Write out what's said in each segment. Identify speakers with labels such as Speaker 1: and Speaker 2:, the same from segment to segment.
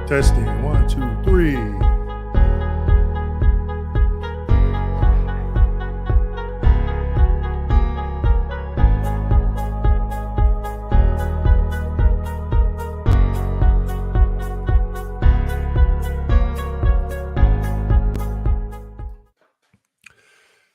Speaker 1: Testing. 1, 2, 3.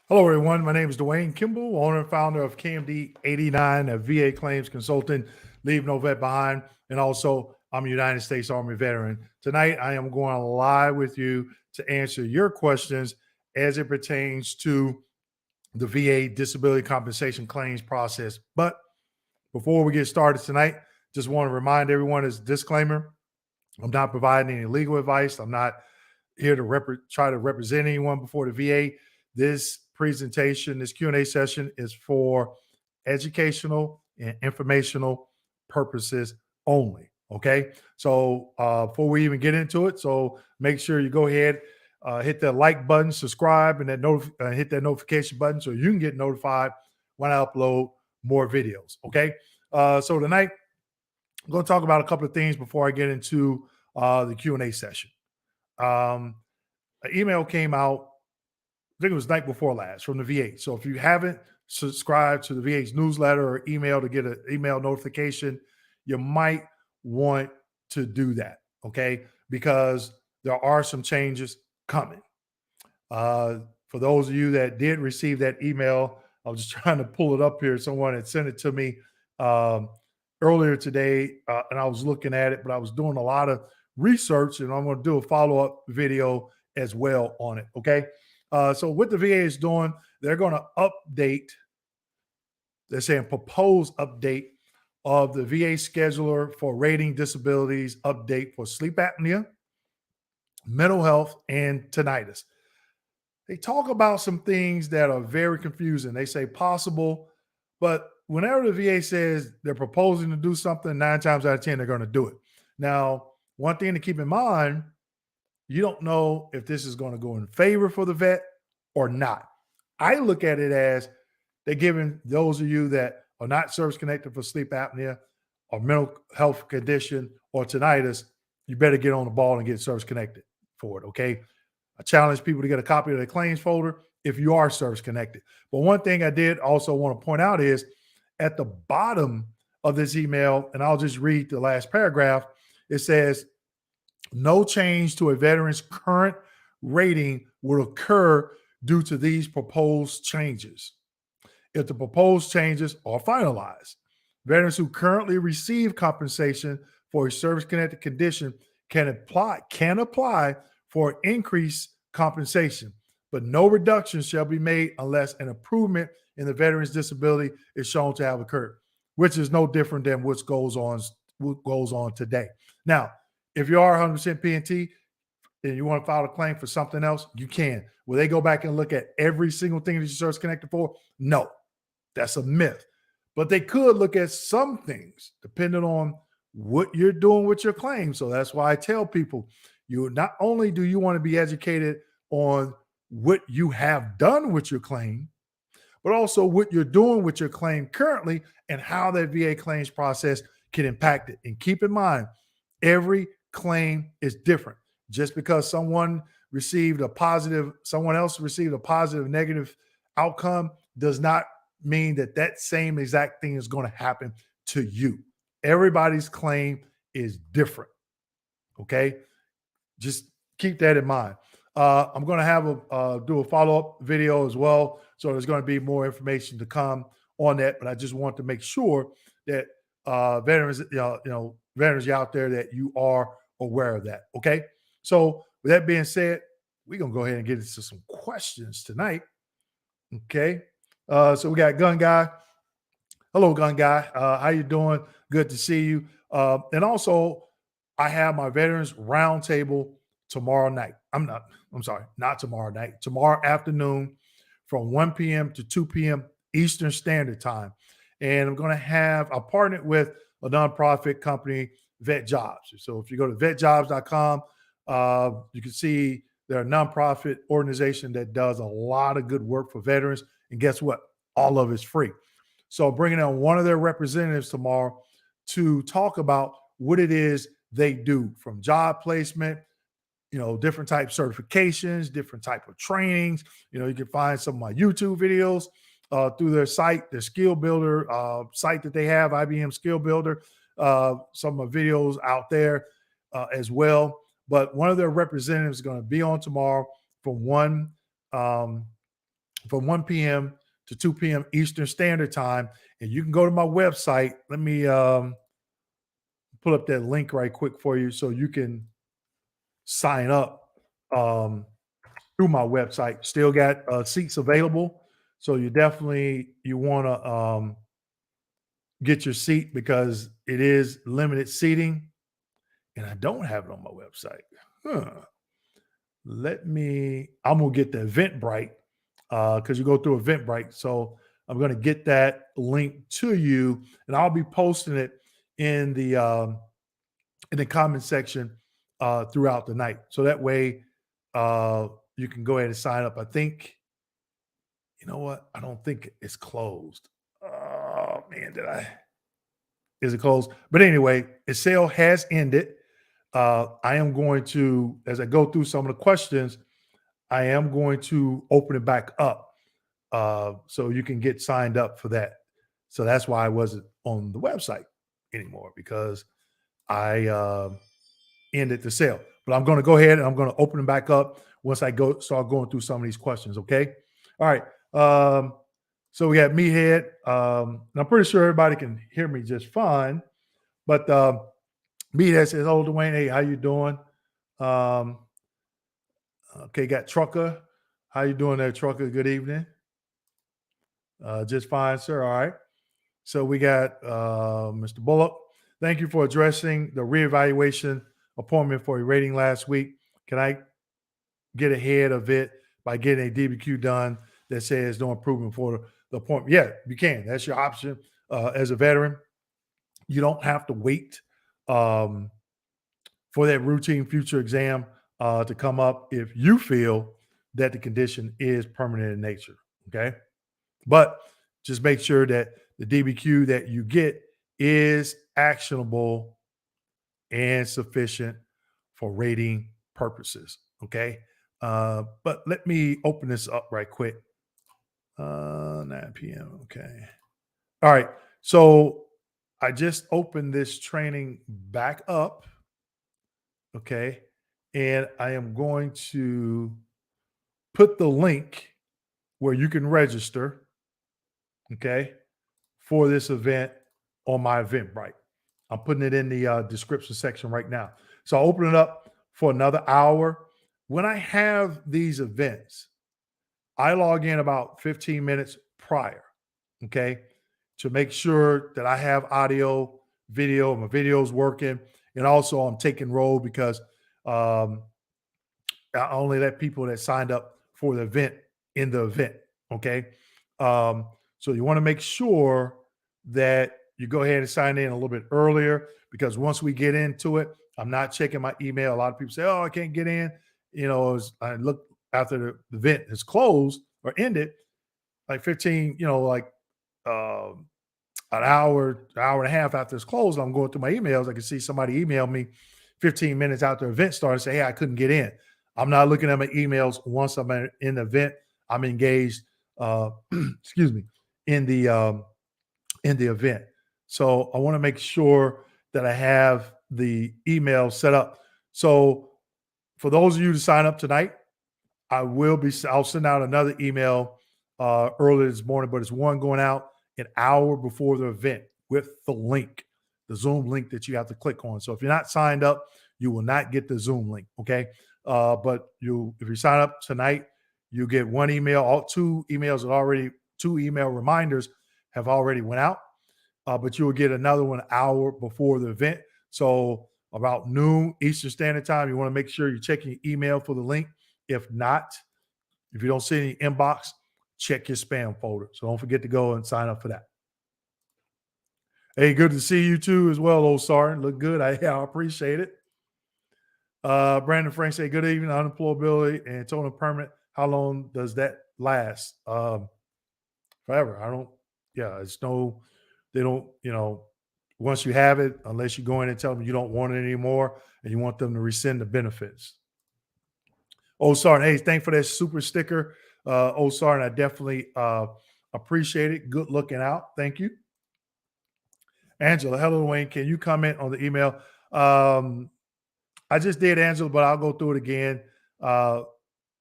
Speaker 1: Hello, everyone. My name is Dwayne Kimball, owner and founder of KMD 89, a VA claims consultant, Leave No Vet Behind, and also I'm a United States Army veteran. Tonight, I am going live with you to answer your questions as it pertains to the VA disability compensation claims process. But before we get started tonight, just want to remind everyone as a disclaimer, I'm not providing any legal advice. I'm not here to try to represent anyone before the VA. This presentation, this Q&A session is for educational and informational purposes only. Okay. So before we even get into it, so make sure you go ahead, hit that like button, subscribe, and hit that notification button so you can get notified when I upload more videos. Okay. So tonight, I'm going to talk about a couple of things before I get into the Q&A session. An email came out, I think it was night before last, from the VA. So if you haven't subscribed to the VA's newsletter or email to get an email notification, you might want to do that, okay? Because there are some changes coming. For those of you that did receive that email, I was just trying to pull it up here. Someone had sent it to me earlier today, and I was looking at it, but I was doing a lot of research, and I'm going to do a follow-up video as well on it, okay? So what the VA is doing, they're going to update, they're saying proposed update of the VA scheduler for rating disabilities update for sleep apnea, mental health, and tinnitus. They talk about some things that are very confusing. They say possible, but whenever the VA says they're proposing to do something, 9 times out of 10, they're going to do it. Now, one thing to keep in mind, you don't know if this is going to go in favor for the vet or not. I look at it as they're giving those of you that are not service-connected for sleep apnea or mental health condition or tinnitus, you better get on the ball and get service-connected for it, okay? I challenge people to get a copy of their claims folder if you are service-connected. But one thing I did also want to point out is at the bottom of this email, and I'll just read the last paragraph, it says, no change to a veteran's current rating will occur due to these proposed changes. If the proposed changes are finalized, veterans who currently receive compensation for a service-connected condition can apply for increased compensation, but no reduction shall be made unless an improvement in the veteran's disability is shown to have occurred, which is no different than what goes on today. Now, if you are 100% PNT and you want to file a claim for something else, you can. Will they go back and look at every single thing that you're service connected for? No, that's a myth. But they could look at some things depending on what you're doing with your claim. So that's why I tell people, you not only do you want to be educated on what you have done with your claim, but also what you're doing with your claim currently and how that VA claims process can impact it. And keep in mind, every claim is different. Just because someone else received a positive, negative outcome does not mean that that same exact thing is going to happen to you. Everybody's claim is different. Okay. Just keep that in mind. I'm going to have do a follow-up video as well. So there's going to be more information to come on that, but I just want to make sure that veterans, veterans out there, that you are aware of that. Okay. So with that being said, we're going to go ahead and get into some questions tonight. Okay. So we got Gun Guy. Hello, Gun Guy. How you doing? Good to see you. And also I have my veterans roundtable tomorrow night. Not tomorrow night, tomorrow afternoon from 1 p.m. to 2 p.m. Eastern Standard Time. And I partnered with a nonprofit company, Vet Jobs. So if you go to vetjobs.com, you can see they're a nonprofit organization that does a lot of good work for veterans. And guess what? All of it's free. So bringing on one of their representatives tomorrow to talk about what it is they do, from job placement, different type certifications, different type of trainings. You can find some of my YouTube videos through their site, their skill builder site that they have, IBM Skill Builder. Some of my videos out there as well. But one of their representatives is going to be on tomorrow from 1 p.m. to 2 p.m. Eastern Standard Time. And you can go to my website. Let me pull up that link right quick for you so you can sign up through my website. Still got seats available. So you want to get your seat because it is limited seating. And I don't have it on my website. I'm going to get the Eventbrite because you go through Eventbrite. So I'm going to get that link to you, and I'll be posting it in the comment section throughout the night. So that way you can go ahead and sign up. I think, you know what? I don't think it's closed. Oh man, is it closed? But anyway, the sale has ended. I am going to, as I go through some of the questions, I am going to open it back up so you can get signed up for that. So that's why I wasn't on the website anymore, because I ended the sale. But I'm going to go ahead and I'm going to open it back up once I start going through some of these questions. Okay. All right. So we got Meathead. And I'm pretty sure everybody can hear me just fine. But Meathead says, "Oh, Dwayne, hey, how you doing?" Okay, got Trucker. How you doing there, Trucker? Good evening. Just fine, sir. All right. So we got Mr. Bullock. Thank you for addressing the reevaluation appointment for a rating last week. Can I get ahead of it by getting a DBQ done that says no improvement for the appointment? Yeah, you can. That's your option as a veteran. You don't have to wait for that routine future exam to come up if you feel that the condition is permanent in nature. Okay. But just make sure that the DBQ that you get is actionable and sufficient for rating purposes. Okay. But let me open this up right quick. 9 p.m. Okay. All right. So I just opened this training back up. Okay. And I am going to put the link where you can register, okay, for this event on my Eventbrite. I'm putting it in the description section right now. So I'll open it up for another hour. When I have these events, I log in about 15 minutes prior, okay, to make sure that I have audio, video, my video's working, and also I'm taking roll because I only let people that signed up for the event in the event. Okay. So you want to make sure that you go ahead and sign in a little bit earlier, because once we get into it, I'm not checking my email. A lot of people say, "Oh, I can't get in." I look after the event is closed or ended, like 15, an hour and a half after it's closed. I'm going through my emails. I can see somebody email me 15 minutes after the event started and say, "Hey, I couldn't get in." I'm not looking at my emails once I'm in the event. I'm engaged, excuse me, in the event. So I want to make sure that I have the email set up. So for those of you to sign up tonight, I'll send out another email early this morning, but it's one going out an hour before the event with the link, the Zoom link that you have to click on. So if you're not signed up, you will not get the Zoom link. Okay. But if you sign up tonight, you get one email. Two email reminders have already went out, but you will get another one hour before the event. So about noon Eastern Standard Time, you want to make sure you're checking your email for the link. If not, if you don't see any inbox, check your spam folder. So don't forget to go and sign up for that. Hey, good to see you too as well, old Sergeant. Look good. I appreciate it. Brandon Frank say, "Good evening. Unemployability and total permanent. How long does that last?" Forever. They don't, once you have it, unless you go in and tell them you don't want it anymore and you want them to rescind the benefits. Oh, Sergeant, hey, thanks for that super sticker. Oh, Sergeant, I definitely appreciate it. Good looking out. Thank you. Angela, hello, Wayne. Can you comment on the email? I just did, Angela, but I'll go through it again.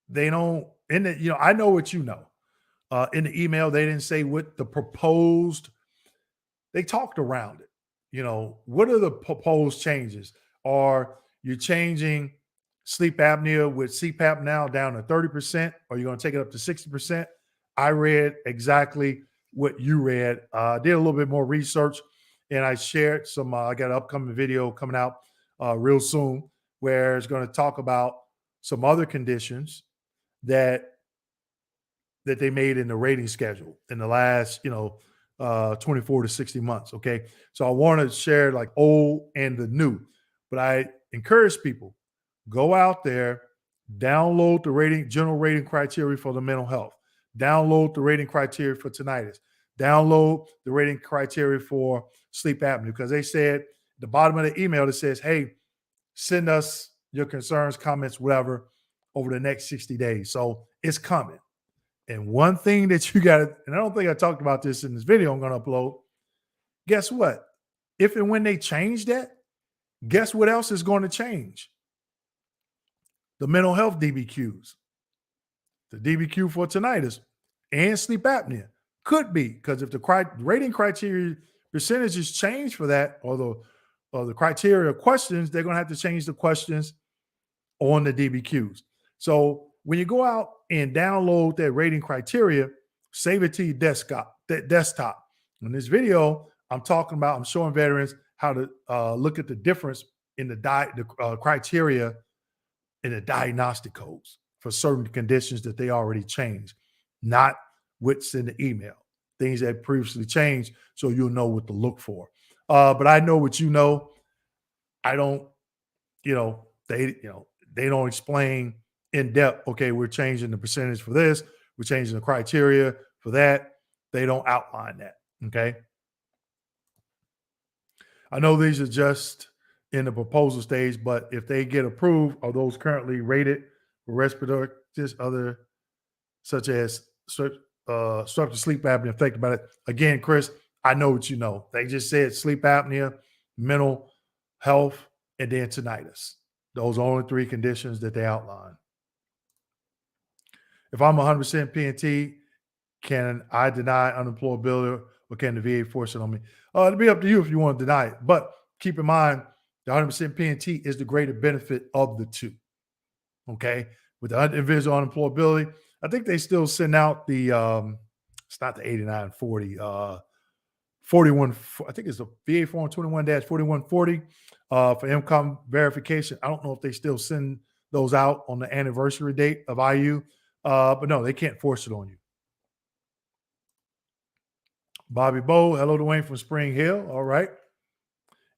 Speaker 1: They don't, I know what you know. In the email, they didn't say what the proposed, they talked around it. What are the proposed changes? Are you changing sleep apnea with CPAP now down to 30%? Or are you going to take it up to 60%? I read exactly what you read. I did a little bit more research, and I shared some, I got an upcoming video coming out real soon where it's going to talk about some other conditions that they made in the rating schedule in the last, 24 to 60 months. Okay. So I want to share like old and the new, but I encourage people, go out there, download the general rating criteria for the mental health, download the rating criteria for tinnitus, download the rating criteria for sleep apnea, because they said at the bottom of the email that says, hey, send us your concerns, comments, whatever, over the next 60 days. So it's coming. And one thing that you got to, and I don't think I talked about this in this video I'm going to upload. Guess what? If and when they change that, guess what else is going to change? The mental health DBQs, the DBQ for tinnitus and sleep apnea could be, because if the rating criteria percentages change for that, or the criteria questions, they're going to have to change the questions on the DBQs. So when you go out and download that rating criteria, save it to your desktop. In this video, I'm showing veterans how to look at the difference in the criteria in the diagnostic codes for certain conditions that they already changed, not what's in the email, things that previously changed, so you'll know what to look for. But I know what you know. I don't, they don't explain in depth, okay, we're changing the percentage for this, we're changing the criteria for that. They don't outline that, okay? I know these are just in the proposal stage, but if they get approved, are those currently rated for respiratory, other, such as obstructive sleep apnea, think about it. Again, Chris, I know what you know. They just said sleep apnea, mental health, and then tinnitus. Those are only 3 conditions that they outline. If I'm 100% PNT, can I deny unemployability, or can the VA force it on me? It'll be up to you if you want to deny it. But keep in mind, the 100% PNT is the greater benefit of the 2. Okay? With the individual unemployability, I think they still send out the, it's not the 8940, 41, I think it's the VA form 21-4140 for income verification. I don't know if they still send those out on the anniversary date of IU, but no, they can't force it on you. Bobby Bowe, hello, Dwayne from Spring Hill. All right.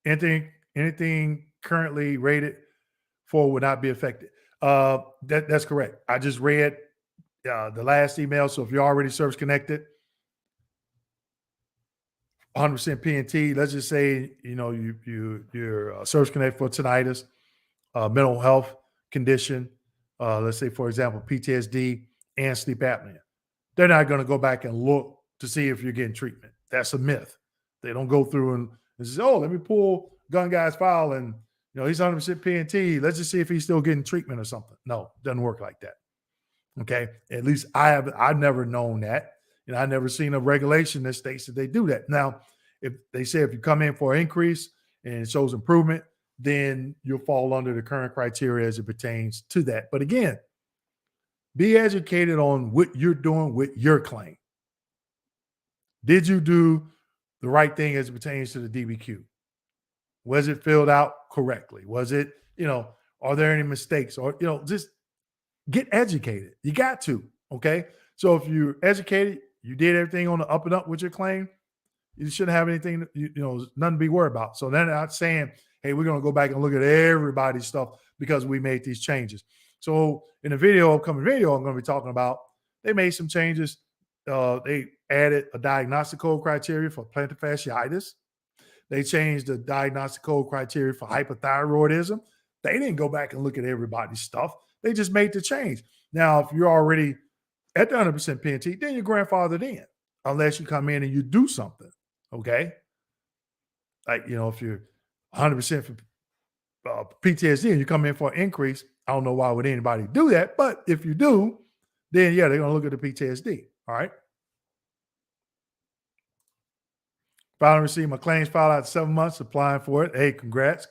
Speaker 1: Anything currently rated for would not be affected. That's correct. I just read the last email. So if you're already service connected, 100% PNT, let's just say, you're service connected for tinnitus, mental health condition, let's say, for example, PTSD and sleep apnea. They're not going to go back and look to see if you're getting treatment. That's a myth. They don't go through and say, oh, let me pull gun guy's file and, he's 100% PNT. Let's just see if he's still getting treatment or something. No, it doesn't work like that. Okay. At least I've never known that. I've never seen a regulation that states that they do that. Now, if they say if you come in for an increase and it shows improvement, then you'll fall under the current criteria as it pertains to that. But again, be educated on what you're doing with your claim. Did you do the right thing as it pertains to the DBQ? Was it filled out correctly? Was it, are there any mistakes? Or, just get educated. You got to, okay? So if you're educated, you did everything on the up and up with your claim, you shouldn't have anything, nothing to be worried about. So they're not saying, hey, we're going to go back and look at everybody's stuff because we made these changes. So in the upcoming video, I'm going to be talking about, they made some changes. They added a diagnostic code criteria for plantar fasciitis. They changed the diagnostic code criteria for hypothyroidism. They didn't go back and look at everybody's stuff. They just made the change. Now, if you're already at the 100% PNT, then you're grandfathered in, unless you come in and you do something. Okay. Like, if you're 100% for PTSD and you come in for an increase, I don't know why would anybody do that. But if you do, then yeah, they're going to look at the PTSD. All right. Finally received my claims filed out 7 months, applying for it. Hey, congrats.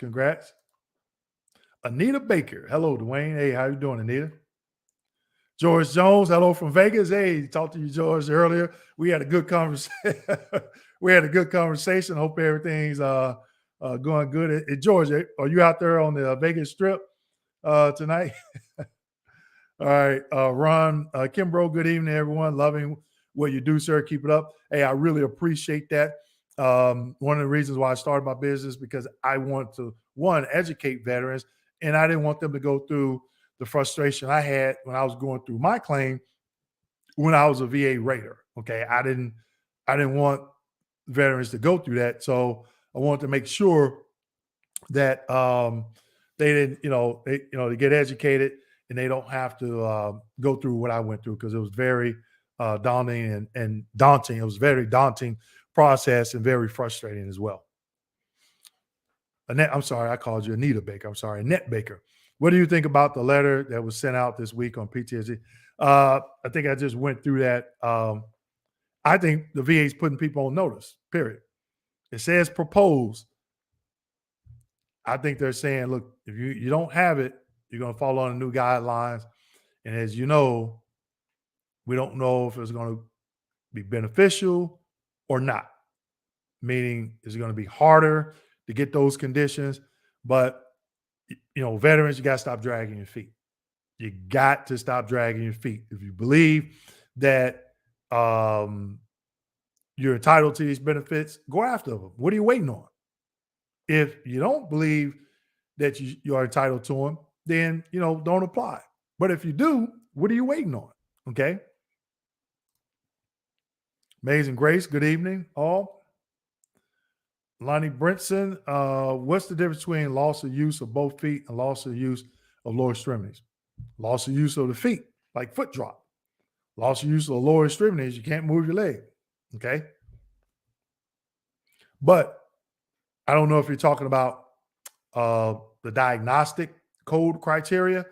Speaker 1: Anita Baker. Hello, Dwayne. Hey, how you doing, Anita? George Jones. Hello from Vegas. Hey, talked to you, George, earlier. We had a good conversation. Hope everything's going good. Hey, George, are you out there on the Vegas Strip tonight? All right, Ron Kimbrough. Good evening, everyone. Loving what you do, sir. Keep it up. Hey, I really appreciate that. One of the reasons why I started my business, because I want to, one, educate veterans, and I didn't want them to go through the frustration I had when I was going through my claim when I was a VA rater. Okay, I didn't want veterans to go through that, so I wanted to make sure that they didn't, they get educated and they don't have to go through what I went through, because it was very daunting and daunting. It was a very daunting process and very frustrating as well. Annette, I'm sorry, I called you Anita Baker. I'm sorry, Annette Baker. What do you think about the letter that was sent out this week on PTSD? I think I just went through that. I think the VA is putting people on notice, period. It says proposed. I think they're saying, look, if you don't have it, you're going to follow on the new guidelines. And as you know, we don't know if it's going to be beneficial or not. Meaning, is it going to be harder to get those conditions? But, veterans, you got to stop dragging your feet. You got to stop dragging your feet. If you believe that you're entitled to these benefits, go after them. What are you waiting on? If you don't believe that you are entitled to them, then, don't apply. But if you do, what are you waiting on? Okay. Amazing Grace, good evening, all. Lonnie Brinson, what's the difference between loss of use of both feet and loss of use of lower extremities? Loss of use of the feet, like foot drop. Loss of use of the lower extremities, you can't move your leg. Okay. But I don't know if you're talking about the diagnostic code criteria.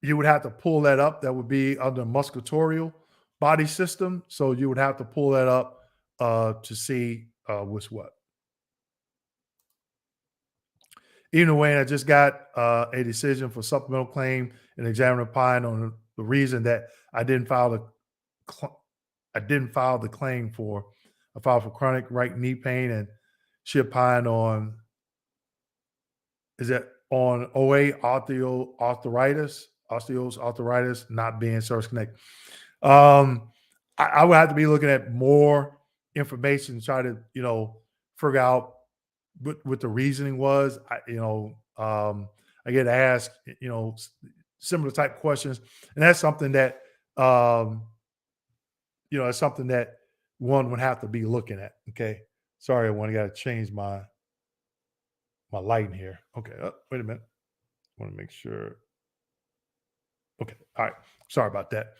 Speaker 1: You would have to pull that up. That would be under musculatorial body system. So you would have to pull that up to see what's what. Even Wayne, I just got a decision for supplemental claim, and examiner opined on the reason that I didn't file the claim for. I filed for chronic right knee pain, and she opined on, is that on OA osteoarthritis not being service connected. I would have to be looking at more information to try to, figure out what the reasoning was. I get asked, similar type questions, and that's something that, it's something that one would have to be looking at. Okay, sorry, I got to change my lighting here. Okay, wait a minute. I want to make sure. Okay, all right. Sorry about that.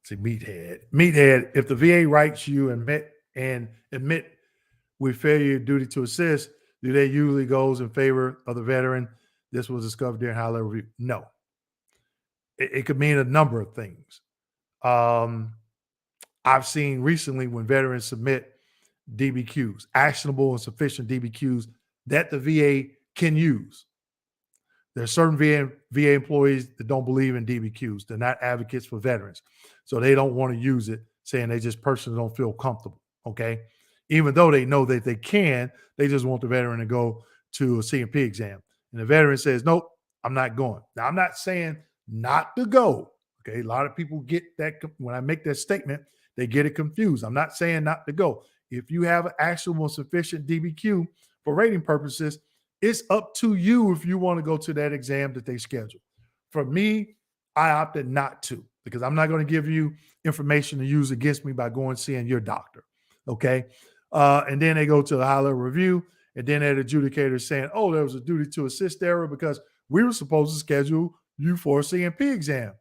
Speaker 1: See, Meathead. If the VA writes you admit with failure duty to assist, do they usually goes in favor of the veteran? This was discovered during high level review. No. It could mean a number of things. I've seen recently when veterans submit DBQs, actionable and sufficient DBQs that the VA can use. There are certain VA employees that don't believe in DBQs. They're not advocates for veterans. So they don't want to use it, saying they just personally don't feel comfortable, okay? Even though they know that they can, they just want the veteran to go to a CMP exam. And the veteran says, nope, I'm not going. Now, I'm not saying not to go, okay? A lot of people get that, when I make that statement, they get it confused. I'm not saying not to go. If you have an actionable sufficient DBQ for rating purposes, it's up to you if you want to go to that exam that they schedule. For me, I opted not to. because I'm not going to give you information to use against me by going seeing your doctor. Okay. And then they go to the high level review, and then that adjudicator is saying, oh, there was a duty to assist error because we were supposed to schedule you for a CMP exam,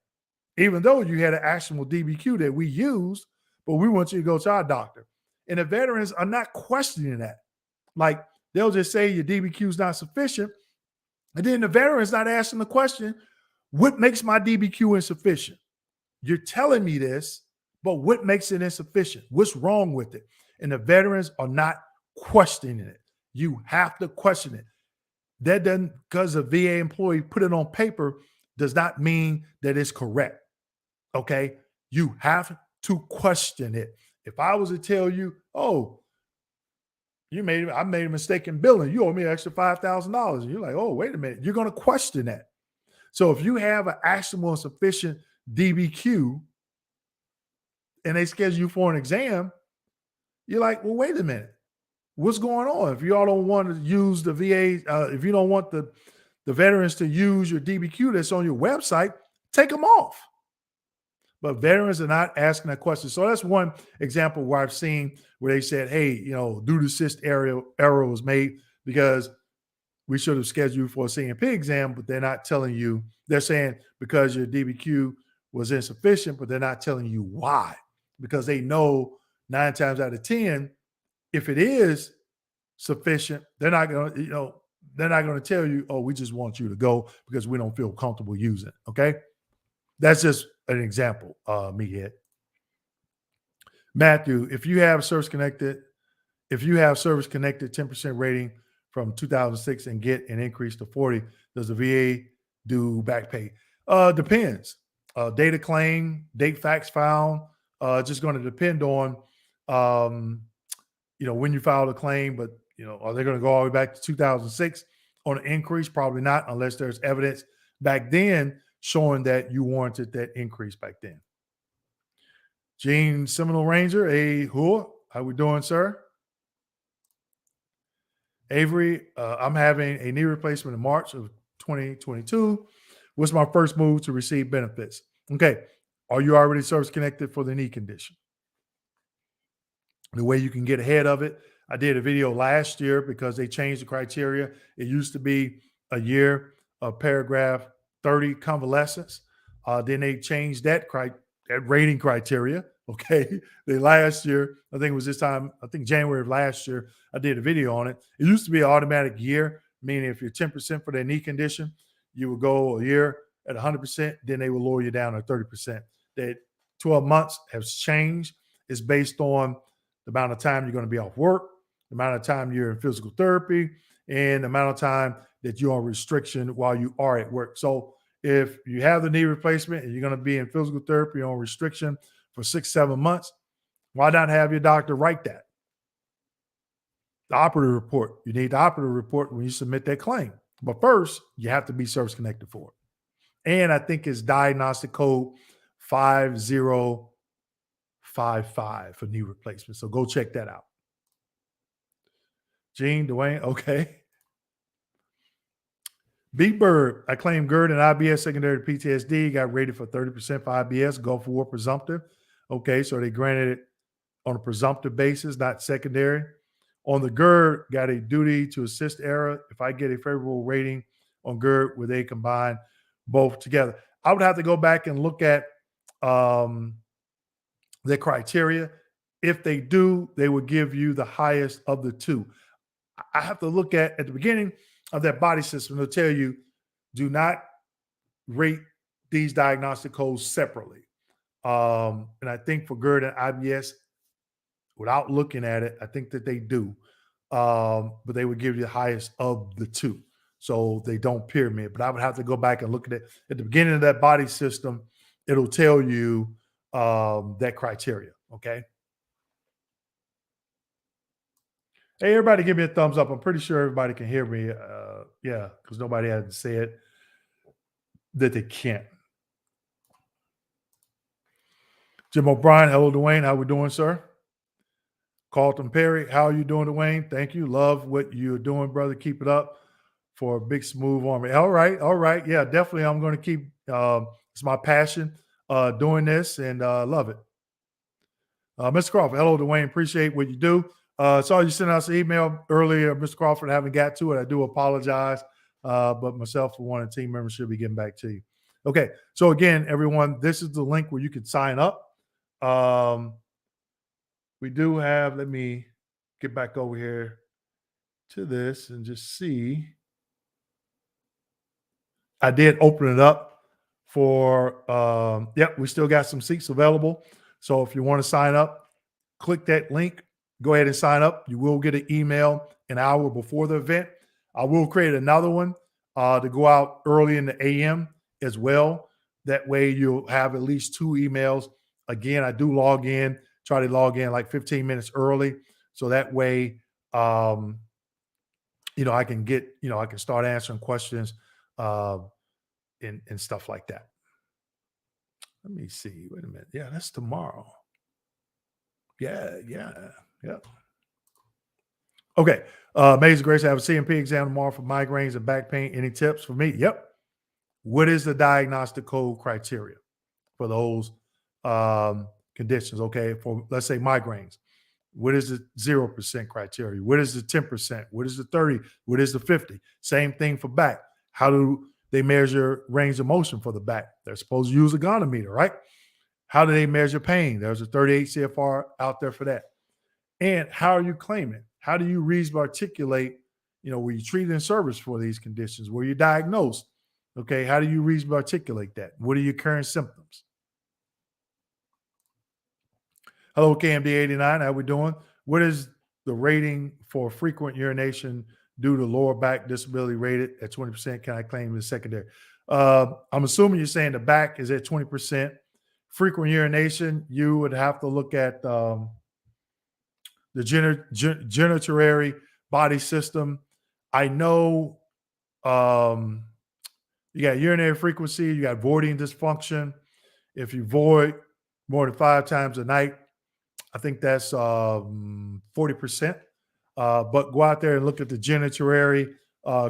Speaker 1: even though you had an actionable DBQ that we used, but we want you to go to our doctor. And the veterans are not questioning that. Like, they'll just say your DBQ is not sufficient. And then the veteran's not asking the question, what makes my DBQ insufficient? You're telling me this, but what makes it insufficient? What's wrong with it? And the veterans are not questioning it. You have to question it. That doesn't, because a VA employee put it on paper, does not mean that it's correct. Okay? You have to question it. If I was to tell you, oh, I made a mistake in billing, you owe me an extra $5,000. And you're like, oh, wait a minute. You're going to question that. So if you have an actionable and sufficient DBQ and they schedule you for an exam, you're like, well, wait a minute. What's going on? If y'all don't want to use the VA, if you don't want the veterans to use your DBQ that's on your website, take them off. But veterans are not asking that question. So that's one example where I've seen where they said, hey, due to assist error was made because we should have scheduled you for a CMP exam, but they're not telling you. They're saying because your DBQ was insufficient, but they're not telling you why. Because they know 9 times out of 10, if it is sufficient, they're not going to tell you, oh, we just want you to go because we don't feel comfortable using it. Okay. That's just an example, meathead. Matthew, if you have service connected 10% rating from 2006 and get an increase to 40, does the VA do back pay? Depends. Data claim, date facts found, just going to depend on, when you filed a claim, but, are they going to go all the way back to 2006 on an increase? Probably not, unless there's evidence back then showing that you warranted that increase back then. Gene Seminole Ranger, how we doing, sir? Avery, I'm having a knee replacement in March of 2022. What's my first move to receive benefits? Okay. Are you already service connected for the knee condition? The way you can get ahead of it, I did a video last year because they changed the criteria. It used to be a year of paragraph 30 convalescence. Then they changed that rating criteria. Okay. Last year, I think it was this time, I think January of last year, I did a video on it. It used to be an automatic year, meaning if you're 10% for that knee condition, you would go a year at 100%, then they will lower you down to 30%. That 12 months has changed. It's based on the amount of time you're going to be off work, the amount of time you're in physical therapy, and the amount of time that you're on restriction while you are at work. So if you have the knee replacement and you're going to be in physical therapy on restriction for 6-7 months, why not have your doctor write that? The operative report. You need the operative report when you submit that claim. But first, you have to be service connected for it. And I think it's diagnostic code 5055 for knee replacement. So go check that out. Gene, Dwayne, okay. Big Bird, I claimed GERD and IBS secondary to PTSD, got rated for 30% for IBS, go for presumptive. Okay, so they granted it on a presumptive basis, not secondary. On the GERD, got a duty to assist error. If I get a favorable rating on GERD, will they combine both together? I would have to go back and look at the criteria. If they do, they would give you the highest of the two. I have to look at the beginning of that body system. They'll tell you, do not rate these diagnostic codes separately. And I think for GERD and IBS, without looking at it, I think that they do. But they would give you the highest of the two. So they don't pyramid. But I would have to go back and look at it. At the beginning of that body system, it'll tell you that criteria. Okay. Hey, everybody give me a thumbs up. I'm pretty sure everybody can hear me. Yeah, because nobody hasn't said that they can't. Jim O'Brien, hello, Dwayne. How we doing, sir? Carlton Perry, how are you doing, Dwayne? Thank you. Love what you're doing, brother. Keep it up for a big, smooth army. All right. Yeah, definitely. I'm going to keep, it's my passion. doing this and love it. Mr. Crawford, hello, Dwayne. Appreciate what you do. Saw you sent us an email earlier, Mr. Crawford. I haven't got to it. I do apologize, but myself and one of the team members should be getting back to you. Okay, so again, everyone, this is the link where you can sign up. We do have, let me get back over here to this and just see. I did open it up for, we still got some seats available. So if you want to sign up, click that link, go ahead and sign up. You will get an email an hour before the event. I will create another one to go out early in the AM as well. That way you'll have at least 2 emails. Again, I do try to log in like 15 minutes early. So that way, I can I can start answering questions and stuff like that. Let me see. Wait a minute. Yeah, that's tomorrow. Yeah. Okay. Amazing Grace, I have a CMP exam tomorrow for migraines and back pain. Any tips for me? Yep. What is the diagnostic code criteria for those conditions? Okay. For, let's say, migraines. What is the 0% criteria? What is the 10%? What is the 30? What is the 50? Same thing for back. How do they measure range of motion for the back? They're supposed to use a goniometer, right? How do they measure pain? There's a 38 CFR out there for that. And how are you claiming? How do you reasonably articulate, were you treated in service for these conditions? Were you diagnosed? Okay, how do you reasonably articulate that? What are your current symptoms? Hello, KMD89. How we doing? What is the rating for frequent urination due to lower back disability rated at 20%? Can I claim the secondary? I'm assuming you're saying the back is at 20%. Frequent urination, you would have to look at the genitourinary body system. I know you got urinary frequency, you got voiding dysfunction. If you void more than 5 times a night, I think that's 40%. But go out there and look at the genitourinary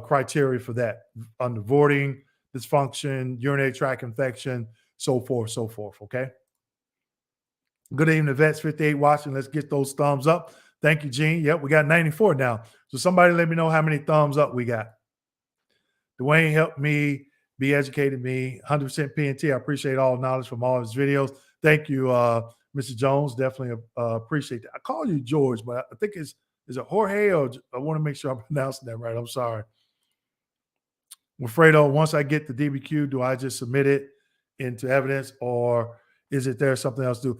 Speaker 1: criteria for that. Under voiding dysfunction, urinary tract infection, so forth, okay? Good evening, Vets 58 watching. Let's get those thumbs up. Thank you, Gene. Yep, we got 94 now. So somebody let me know how many thumbs up we got. Dwayne helped me, be educated me, 100% PNT. I appreciate all knowledge from all his videos. Thank you, Mr. Jones. Definitely appreciate that. I call you George, but I think is it Jorge, or I want to make sure I'm pronouncing that right. I'm sorry. Wilfredo, once I get the DBQ, do I just submit it into evidence, or is it there something else to do?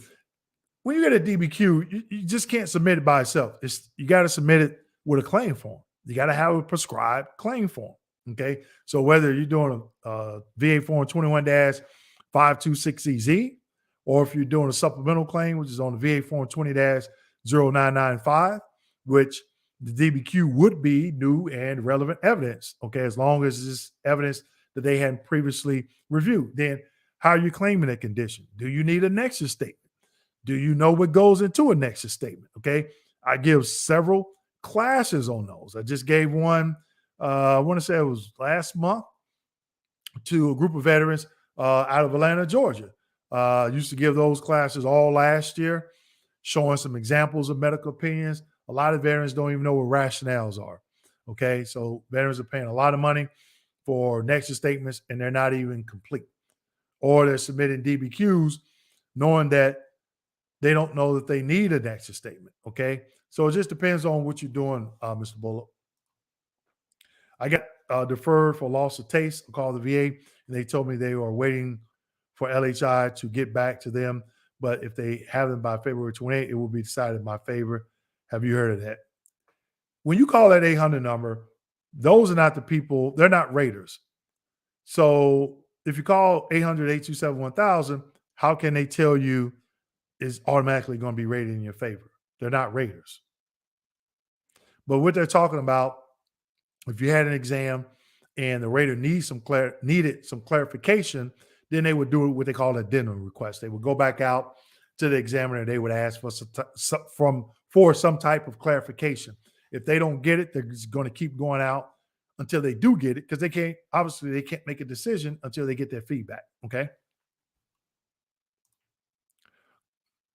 Speaker 1: When you get a DBQ, you just can't submit it by itself. You got to submit it with a claim form. You got to have a prescribed claim form. Okay. So whether you're doing a VA form 21-526EZ, or if you're doing a supplemental claim, which is on the VA form 20-0995, which the DBQ would be new and relevant evidence. Okay. As long as it's evidence that they hadn't previously reviewed. Then how are you claiming a condition? Do you need a Nexus statement? Do you know what goes into a Nexus statement? Okay. I give several classes on those. I just gave one, I want to say it was last month, to a group of veterans out of Atlanta, Georgia. Used to give those classes all last year, showing some examples of medical opinions. A lot of veterans don't even know what rationales are. Okay. So veterans are paying a lot of money for Nexus statements and they're not even complete. Or they're submitting DBQs knowing that they don't know that they need a Nexus statement. Okay. So it just depends on what you're doing, Mr. Bullock. I got deferred for loss of taste. I called the VA and they told me they were waiting for LHI to get back to them. But if they haven't by February 28th, it will be decided in my favor. Have you heard of that? When you call that 800 number, those are not the people, they're not raters. So if you call 800-827-1000, how can they tell you is automatically going to be rated in your favor? They're not raters. But what they're talking about, if you had an exam and the rater needed some clarification, then they would do what they call an addendum request. They would go back out to the examiner. They would ask for some type of clarification. If they don't get it, they're just going to keep going out until they do get it, because they can't make a decision until they get their feedback. Okay.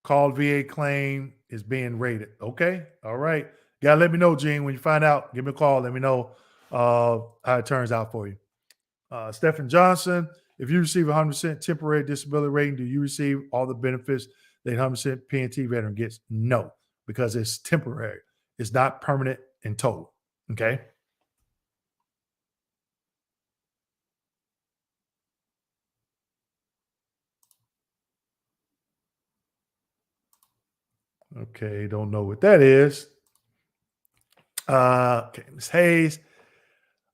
Speaker 1: called VA claim is being rated. Okay. All right. Gotta let me know, Gene, when you find out. Give me a call. Let me know how it turns out for you. Stephen Johnson, if you receive 100% temporary disability rating, do you receive all the benefits that 100% PNT veteran gets? No, because it's temporary. It's not permanent and total. Okay. Okay. Don't know what that is. Okay. Ms. Hayes,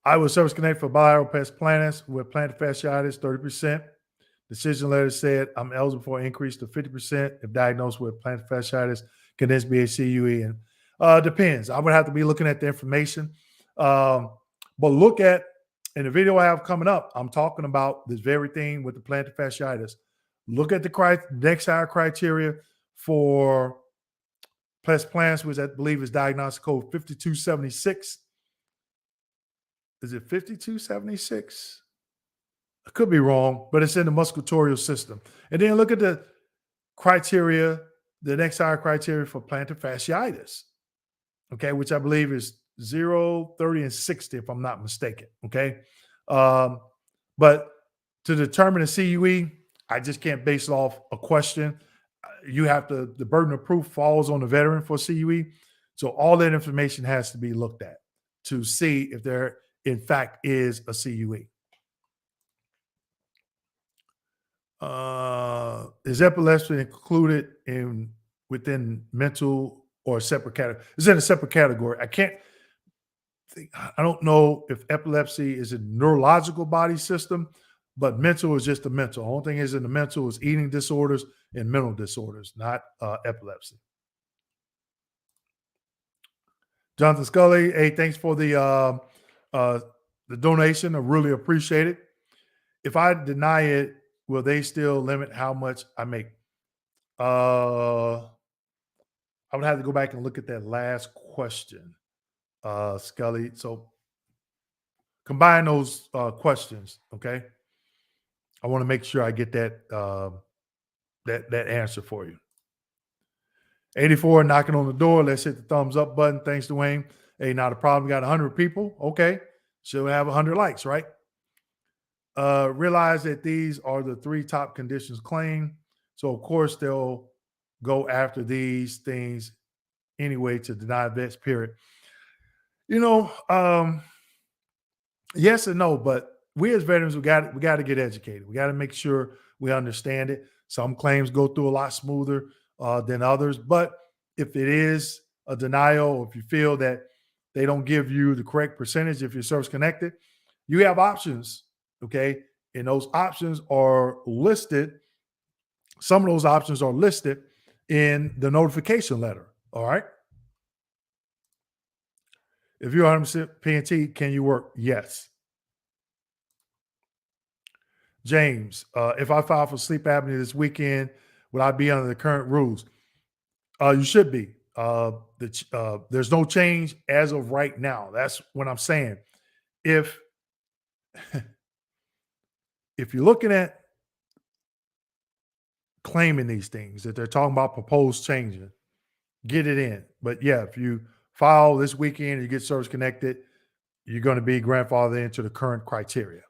Speaker 1: I was service connected for bilateral pest planters with plantar fasciitis, 30%. Decision letter said I'm eligible for an increase to 50% if diagnosed with plantar fasciitis. Can this be a CUE? And depends. I would have to be looking at the information. But look at, in the video I have coming up, I'm talking about this very thing with the plantar fasciitis. Look at the next higher criteria for pest plants, which I believe is diagnostic code 5276. Is it 5276? I could be wrong, but it's in the musculatorial system. And then look at the criteria, the next higher criteria for plantar fasciitis, okay, which I believe is 0, 30, and 60, if I'm not mistaken, okay? But to determine a CUE, I just can't base it off a question. You have to, the burden of proof falls on the veteran for CUE. So all that information has to be looked at to see if there, in fact, is a CUE. Is epilepsy included within mental or separate category? It's in a separate category. I don't know if epilepsy is a neurological body system, but mental is just the mental. The only thing is in the mental is eating disorders and mental disorders, not epilepsy. Jonathan Scully, hey, thanks for the donation. I really appreciate it. If I deny it, will they still limit how much I make? I would have to go back and look at that last question, Scully. So combine those questions, okay? I want to make sure I get that that answer for you. 84 knocking on the door. Let's hit the thumbs up button. Thanks, Dwayne. Hey, not a problem. We got 100 people. Okay. Should have 100 likes, right? Realize that these are the 3 top conditions claimed. So, of course, they'll go after these things anyway to deny vets, period. You know, yes and no, but we as veterans, we got to get educated. We got to make sure we understand it. Some claims go through a lot smoother than others. But if it is a denial, or if you feel that they don't give you the correct percentage, if you're service connected, you have options, okay? And those options are listed. Some of those options are listed in the notification letter, all right? If you're 100% PNT, can you work? Yes. James, if I file for sleep apnea this weekend, will I be under the current rules? You should be. There's no change as of right now. That's what I'm saying. If you're looking at claiming these things that they're talking about proposed changing, get it in. But yeah, if you file this weekend and you get service connected, you're going to be grandfathered into the current criteria.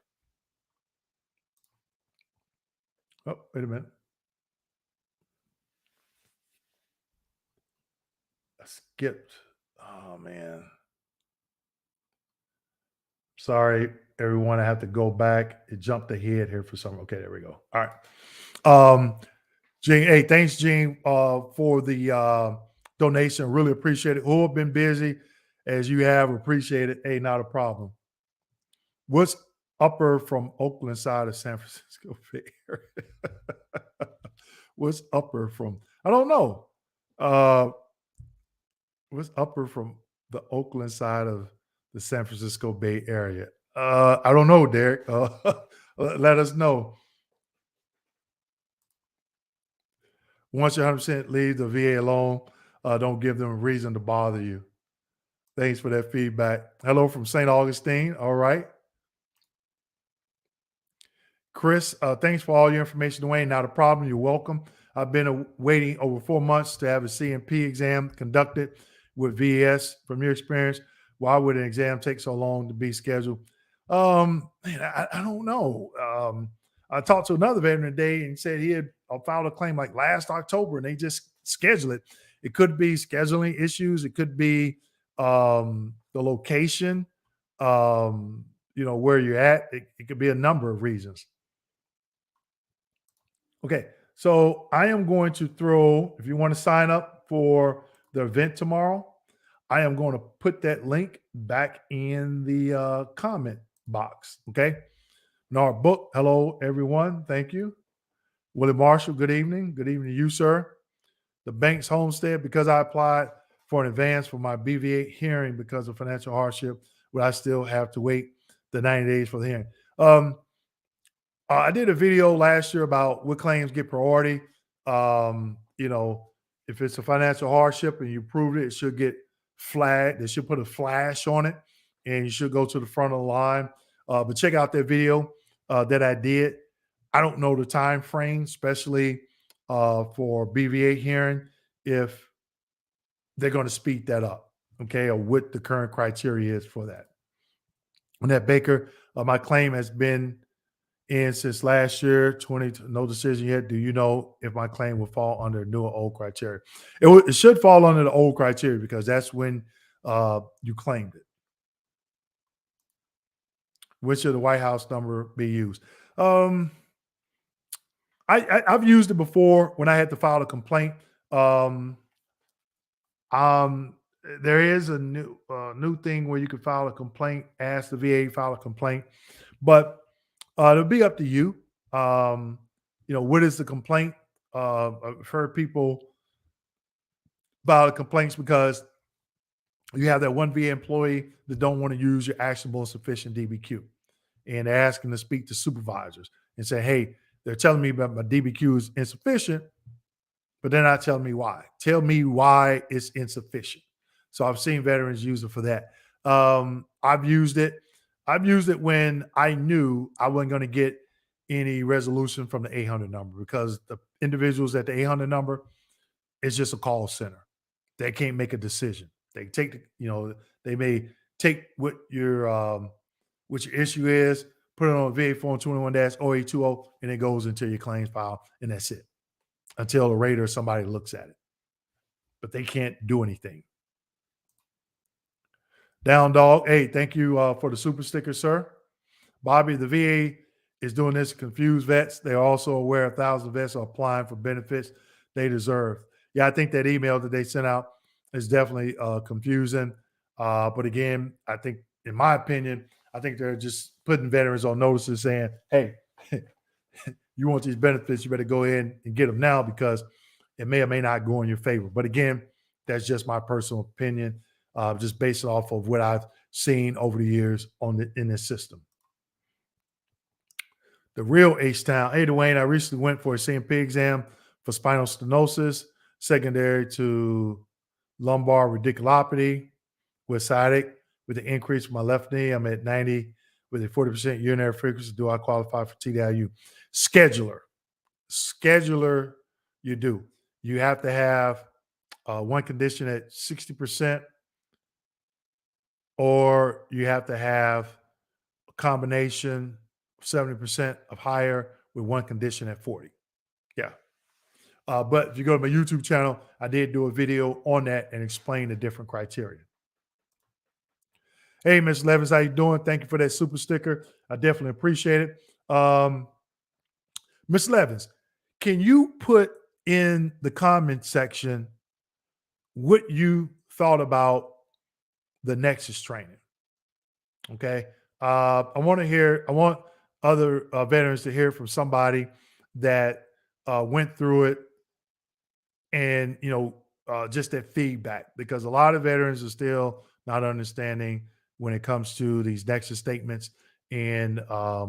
Speaker 1: Oh, wait a minute. I skipped. Oh, man. Sorry, everyone. I have to go back. It jumped ahead here for some. Okay, there we go. All right. Gene, hey, thanks, Gene, for the donation. Really appreciate it. Who have been busy as you have, appreciate it. Hey, not a problem. What's upper from Oakland side of San Francisco Bay Area? What's upper from? I don't know. What's upper from the Oakland side of the San Francisco Bay Area? I don't know, Derek. Let us know. Once you're 100%, leave the VA alone. Don't give them a reason to bother you. Thanks for that feedback. Hello from St. Augustine. All right. Chris, thanks for all your information, Dwayne. Not a problem. You're welcome. I've been waiting over 4 months to have a CMP exam conducted with VES. From your experience, why would an exam take so long to be scheduled? Man, I don't know. I talked to another veteran today and said he had filed a claim like last October and they just scheduled it. It could be scheduling issues. It could be the location, where you're at. It could be a number of reasons. Okay, so I am going to throw, if you want to sign up for the event tomorrow, I am going to put that link back in the comment box. Okay. Our book, hello, everyone. Thank you. Willie Marshall, good evening. Good evening to you, sir. The Banks Homestead, because I applied for an advance for my BVA hearing because of financial hardship, would I still have to wait the 90 days for the hearing? I did a video last year about what claims get priority. If it's a financial hardship and you proved it, it should get flagged. They should put a flash on it and you should go to the front of the line. But check out that video that I did. I don't know the time frame, especially for BVA hearing, if they're going to speed that up, okay, or what the current criteria is for that. Annette Baker, my claim has been in since last year, no decision yet. Do you know if my claim will fall under new or old criteria? It should fall under the old criteria because that's when you claimed it. When should the White House number be used? I've used it before when I had to file a complaint. There is a new thing where you can file a complaint, ask the VA to file a complaint, but it'll be up to you. What is the complaint? I've heard people file complaints because you have that one VA employee that don't want to use your actionable and sufficient DBQ, and they're asking to speak to supervisors and say, hey, they're telling me that my DBQ is insufficient, but they're not telling me why. Tell me why it's insufficient. So I've seen veterans use it for that. I've used it. I've used it when I knew I wasn't going to get any resolution from the 800 number because the individuals at the 800 number is just a call center. They can't make a decision. They take, they may take what your issue is, put it on VA form 21-0820, and it goes into your claims file, and that's it until a rater or somebody looks at it. But they can't do anything. Down Dog, hey, thank you for the super sticker, sir. Bobby, the VA is doing this to confuse vets. They're also aware 1,000 vets are applying for benefits they deserve. Yeah, I think that email that they sent out is definitely confusing. But again, I think, in my opinion, I think they're just putting veterans on notices saying, hey, you want these benefits, you better go ahead and get them now because it may or may not go in your favor. But again, that's just my personal opinion, just based off of what I've seen over the years in this system. The real H-Town. Hey, Dwayne, I recently went for a CMP exam for spinal stenosis, secondary to lumbar radiculopathy with sciatic. With the increase of my left knee, I'm at 90 with a 40% urinary frequency. Do I qualify for TDIU? Scheduler, you do. You have to have one condition at 60%, or you have to have a combination 70% of higher with one condition at 40. Yeah. But if you go to my YouTube channel, I did do a video on that and explain the different criteria. Hey, Ms. Levins, how you doing? Thank you for that super sticker. I definitely appreciate it. Ms. Levins, can you put in the comment section what you thought about the Nexus training? Okay. I want other veterans to hear from somebody that went through it and, just that feedback, because a lot of veterans are still not understanding when it comes to these Nexus statements. And, I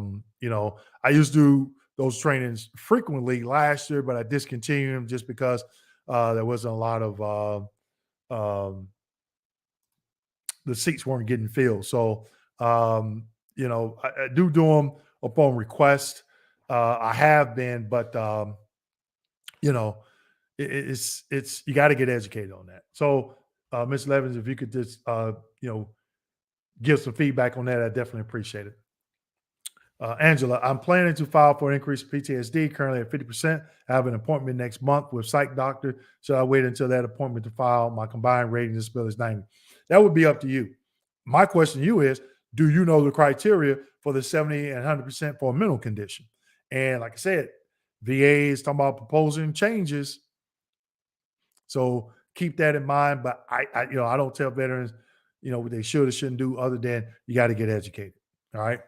Speaker 1: used to do those trainings frequently last year, but I discontinued them just because there wasn't a lot of the seats weren't getting filled. So, I do them upon request. I have been, but you know, it's you got to get educated on that. So, Ms. Levins, if you could just you know, give some feedback on that, I definitely appreciate it. Angela, I'm planning to file for an increase in PTSD, currently at 50%. I have an appointment next month with psych doctor. Should I wait until that appointment to file? My combined rating disability is 90. That would be up to you. My question to you is, do you know the criteria for the 70 and 100% for a mental condition? And like I said, VA is talking about proposing changes. So keep that in mind. But I don't tell veterans, what they should or shouldn't do other than you got to get educated. All right.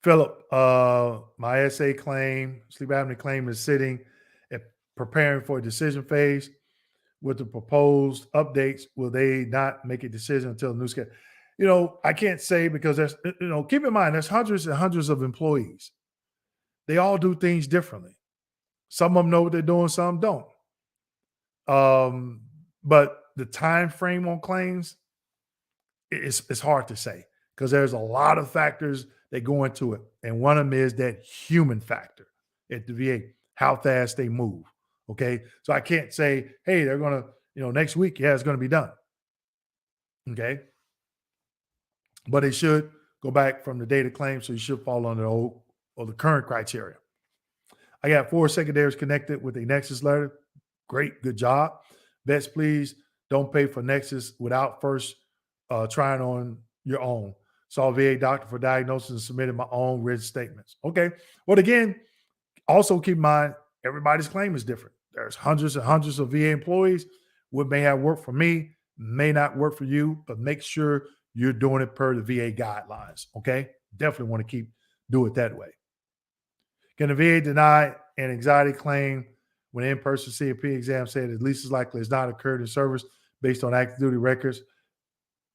Speaker 1: Philip, my SA claim, sleep apnea claim is sitting at preparing for a decision phase. With the proposed updates, will they not make a decision until the new schedule? I can't say because keep in mind, there's hundreds and hundreds of employees. They all do things differently. Some of them know what they're doing, some don't. But the time frame on claims, it's hard to say because there's a lot of factors that go into it. And one of them is that human factor at the VA, how fast they move. Okay. So I can't say, hey, they're going to, next week, yeah, it's going to be done. Okay. But it should go back from the date of claim. So you should fall under the old or the current criteria. I got 4 secondaries connected with a Nexus letter. Great. Good job. Vets, please don't pay for Nexus without first trying on your own. Saw a VA doctor for diagnosis and submitted my own written statements. Okay. Well, again, also keep in mind, everybody's claim is different. There's hundreds and hundreds of VA employees. What may have worked for me may not work for you, but make sure you're doing it per the VA guidelines. Okay. Definitely want to do it that way. Can the VA deny an anxiety claim when in-person CFP exam said at least as likely as not occurred in service based on active duty records?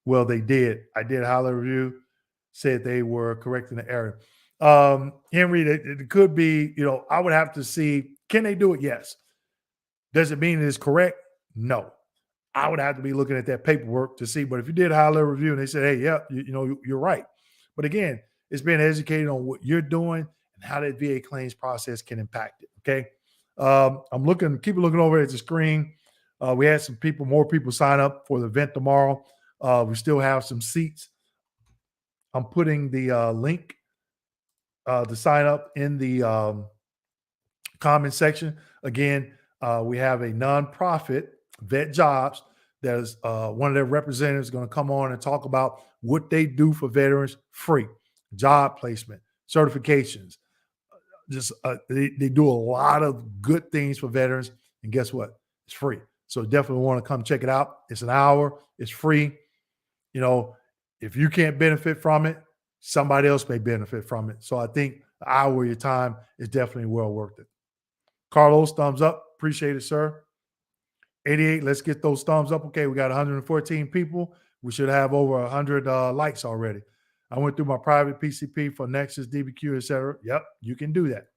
Speaker 1: Well, they did. I did a high-level review, said they were correcting the error. Henry, it could be, I would have to see, can they do it? Yes. Does it mean it is correct? No. I would have to be looking at that paperwork to see. But if you did a high-level review and they said, hey, yeah, you're right. But again, it's being educated on what you're doing and how that VA claims process can impact it. Okay. Keep looking over at the screen. We had more people sign up for the event tomorrow. We still have some seats. I'm putting the link to sign up in the comment section. Again, we have a nonprofit, Vet Jobs, that is one of their representatives going to come on and talk about what they do for veterans free, job placement, certifications. They do a lot of good things for veterans. And guess what? It's free. So definitely want to come check it out. It's an hour. It's free. If you can't benefit from it, somebody else may benefit from it. So I think the hour of your time is definitely well worth it. Carlos, thumbs up. Appreciate it, sir. 88, let's get those thumbs up. Okay, we got 114 people. We should have over 100 likes already. I went through my private PCP for Nexus, DBQ, etc. Yep, you can do that.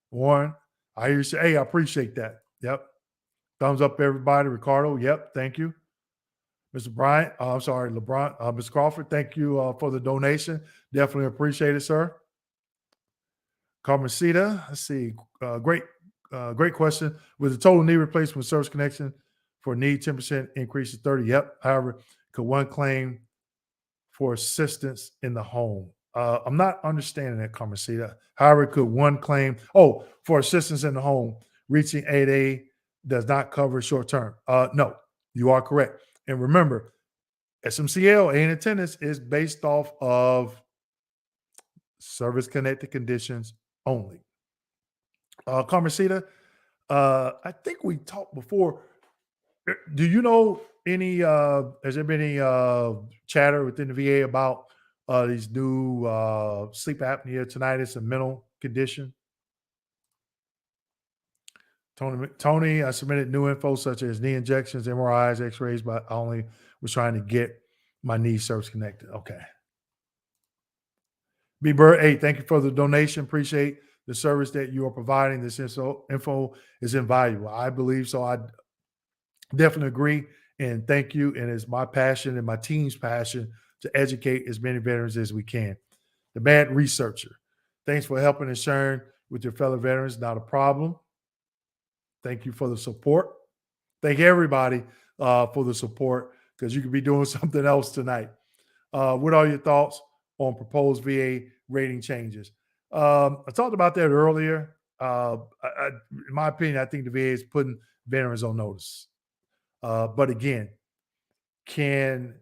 Speaker 1: Warren, I hear you say, hey, I appreciate that. Yep. Thumbs up, everybody. Ricardo, yep, thank you. Mr. Bryant, I'm sorry, LeBron, Ms. Crawford, thank you for the donation. Definitely appreciate it, sir. Carmencita, let's see. Great question. With the total knee replacement service connection for knee 10% increase to 30, yep. However, could one claim for assistance in the home? I'm not understanding that, Carmencita. However, could one claim, for assistance in the home, reaching 8A does not cover short term? No, you are correct. And remember, SMCL, aid in attendance, is based off of service-connected conditions only. Carmencita, I think we talked before. Do you know has there been any chatter within the VA about these new sleep apnea, tinnitus, and mental condition? Tony, I submitted new info such as knee injections, MRIs, X-rays, but I only was trying to get my knee service connected. Okay. B. Bird, hey, thank you for the donation. Appreciate the service that you are providing. This info is invaluable. I believe so. I definitely agree. And thank you. And it's my passion and my team's passion to educate as many veterans as we can. The Bad Researcher, thanks for helping and sharing with your fellow veterans, not a problem. Thank you for the support. Thank everybody for the support, because you could be doing something else tonight. What are your thoughts on proposed VA rating changes? I talked about that earlier. In my opinion, I think the VA is putting veterans on notice. But again, can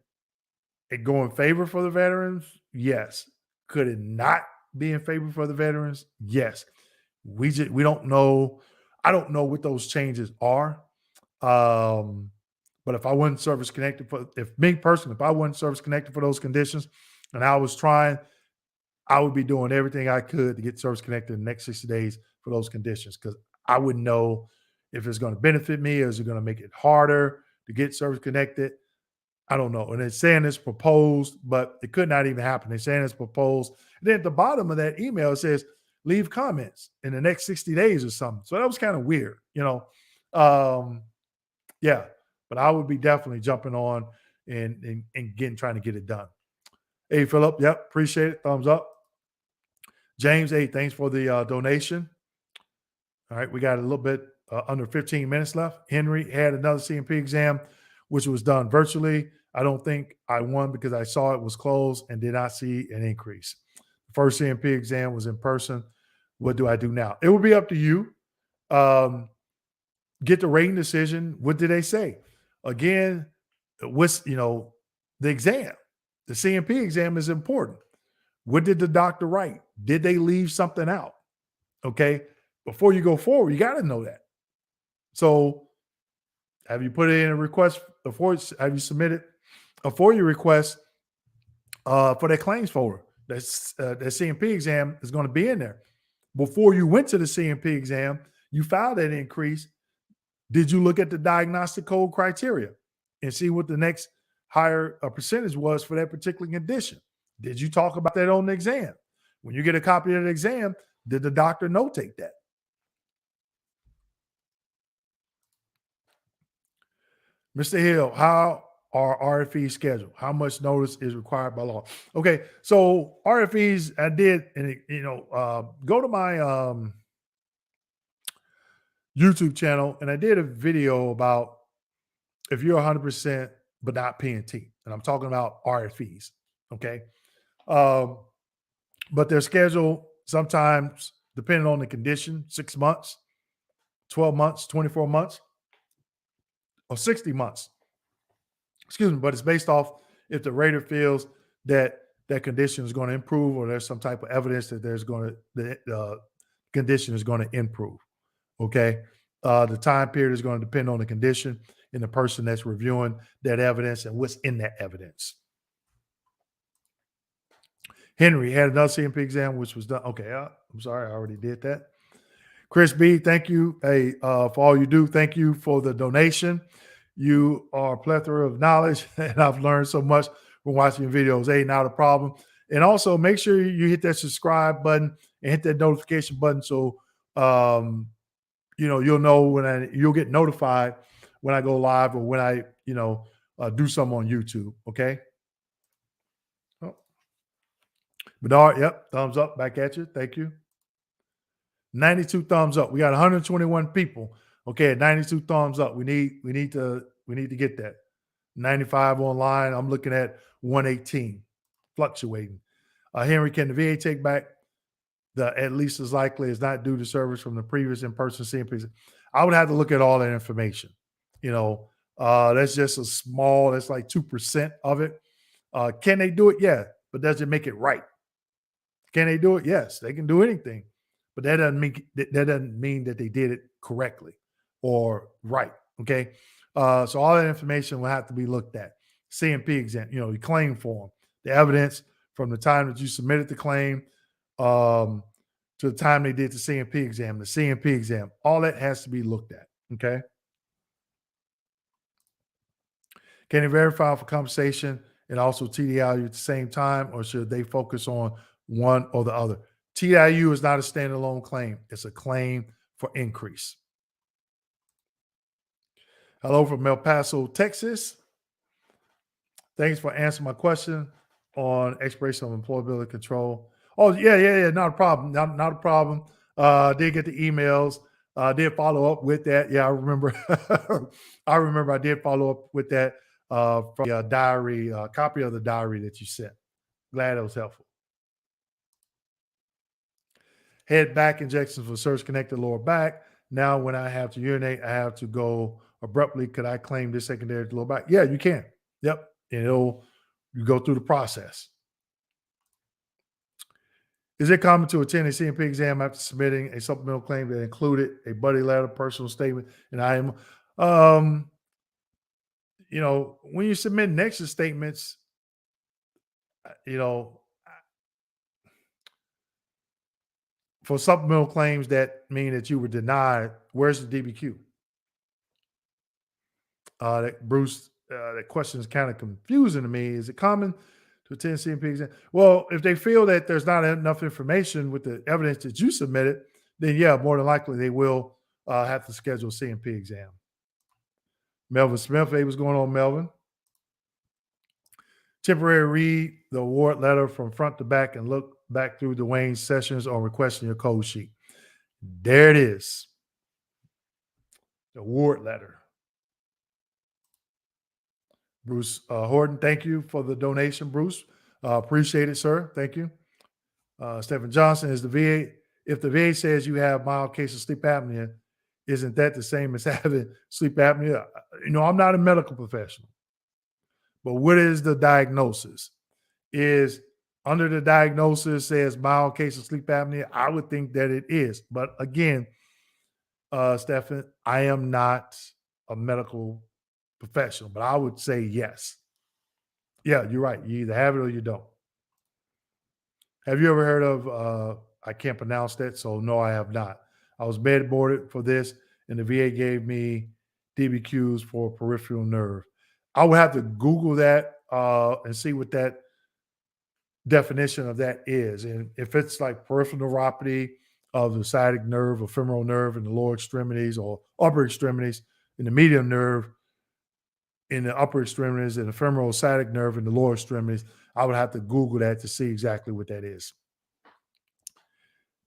Speaker 1: it go in favor for the veterans? Yes. Could it not be in favor for the veterans? Yes. We don't know. I don't know what those changes are. But if I wasn't service connected if I wasn't service connected for those conditions and I was trying, I would be doing everything I could to get service connected in the next 60 days for those conditions, because I wouldn't know if it's going to benefit me or is it going to make it harder to get service connected. I don't know. And it's saying it's proposed, but it could not even happen. They're saying it's proposed. And then at the bottom of that email, it says, leave comments in the next 60 days or something. So that was kind of weird, yeah, but I would be definitely jumping on and trying to get it done. Hey, Philip, yep, appreciate it. Thumbs up. James, hey, thanks for the donation. All right, we got a little bit under 15 minutes left. Henry had another CMP exam, which was done virtually. I don't think I won because I saw it was closed and did not see an increase. The first CMP exam was in person. What do I do now? It will be up to you. Get the rating decision. What did they say? Again, what's the exam? The CMP exam is important. What did the doctor write? Did they leave something out? Okay. Before you go forward, you got to know that. So have you put in a request before? Have you submitted a FOIA request for that claims folder? That CMP exam is going to be in there. Before you went to the CMP exam, you filed that increase. Did you look at the diagnostic code criteria and see what the next higher percentage was for that particular condition? Did you talk about that on the exam? When you get a copy of the exam, did the doctor notate that? Mr. Hill, how are RFEs scheduled? How much notice is required by law? Okay, so RFEs, I did, and go to my YouTube channel, and I did a video about if you're 100% but not P&T, and I'm talking about RFEs. Okay, but they're scheduled sometimes depending on the condition: 6 months, 12 months, 24 months, or 60 months. Excuse me, but it's based off if the rater feels that that condition is going to improve, or there's some type of evidence that the condition is going to improve. Okay. The time period is going to depend on the condition and the person that's reviewing that evidence and what's in that evidence. Henry had another CMP exam, which was done. Okay. I'm sorry. I already did that. Chris B, thank you. Hey, for all you do. Thank you for the donation. You are a plethora of knowledge, and I've learned so much from watching videos. Hey, not a problem. And also make sure you hit that subscribe button and hit that notification button so you'll know when you'll get notified when I go live or when I do something on YouTube. Okay. Oh. Bedard, yep, thumbs up back at you. Thank you. 92 thumbs up. We got 121 people. Okay, 92 thumbs up. We need to get that. 95 online. I'm looking at 118, fluctuating. Henry, can the VA take back the at least as likely as not due to service from the previous in-person CMP? I would have to look at all that information. That's just that's like 2% of it. Can they do it? Yeah, but does it make it right? Can they do it? Yes, they can do anything, but that doesn't mean that they did it correctly or right. Okay, so all that information will have to be looked at. CMP exam, your claim form, the evidence from the time that you submitted the claim to the time they did the CMP exam, all that has to be looked at. Okay. Can they verify for compensation and also TDIU at the same time, or should they focus on one or the other? TDIU is not a standalone claim. It's a claim for increase. Hello from El Paso, Texas. Thanks for answering my question on expiration of employability control. Oh, yeah, not a problem. Not a problem. Did get the emails. Did follow up with that. Yeah, I remember. I remember I did follow up with that from the diary, copy of the diary that you sent. Glad it was helpful. Head back injections for service connected lower back. Now, when I have to urinate, I have to go abruptly. Could I claim this secondary to lower back? Yeah, you can. Yep. And you go through the process. Is it common to attend a CMP exam after submitting a supplemental claim that included a buddy letter, personal statement, and I am, when you submit Nexus statements, for supplemental claims that mean that you were denied, where's the DBQ? That Bruce, that question is kind of confusing to me. Is it common to attend CMP exam? Well, if they feel that there's not enough information with the evidence that you submitted, then yeah, more than likely they will have to schedule a CMP exam. Melvin Smith, hey, what's going on, Melvin? Temporary read the award letter from front to back and look back through Dwayne's sessions on requesting your code sheet. There it is. The award letter. Bruce Horton, thank you for the donation, Bruce. Appreciate it, sir. Thank you. Stephen Johnson, if the VA says you have mild case of sleep apnea, isn't that the same as having sleep apnea? I'm not a medical professional, but what is the diagnosis? Is under the diagnosis says mild case of sleep apnea? I would think that it is. But again, Stephen, I am not a medical professional, but I would say yes. Yeah, you're right. You either have it or you don't. Have you ever heard of, I can't pronounce that, so no, I have not. I was bed boarded for this, and the VA gave me DBQs for peripheral nerve. I would have to Google that and see what that definition of that is. And if it's like peripheral neuropathy of the sciatic nerve or femoral nerve in the lower extremities or upper extremities, in the medium nerve in the upper extremities, and the femoral sciatic nerve in the lower extremities, I would have to Google that to see exactly what that is.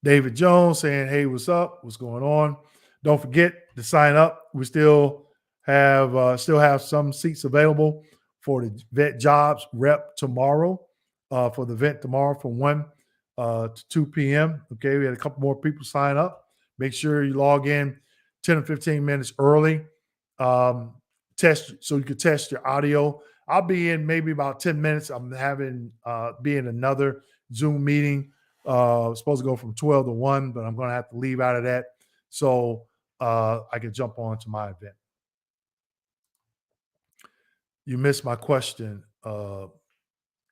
Speaker 1: David Jones saying, hey, what's up? What's going on? Don't forget to sign up. We still have some seats available for the vet jobs rep tomorrow, for the event tomorrow from 1 to 2 p.m. Okay, we had a couple more people sign up. Make sure you log in 10 or 15 minutes early. Test so you can test your audio. I'll be in maybe about 10 minutes. I'm having be in another Zoom meeting. Supposed to go from 12 to 1, but I'm going to have to leave out of that so I can jump on to my event. You missed my question.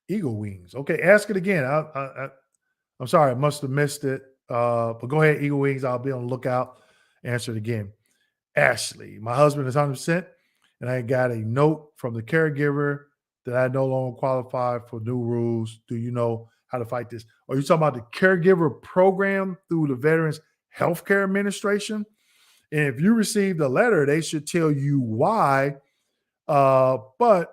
Speaker 1: Eagle wings. Okay, ask it again. I'm sorry, I must have missed it. But go ahead, Eagle wings. I'll be on the lookout. Answer it again. Ashley, my husband is 100%, and I got a note from the caregiver that I no longer qualify for new rules. Do you know how to fight this? Are you talking about the caregiver program through the Veterans Healthcare Administration? And if you received a letter, they should tell you why. But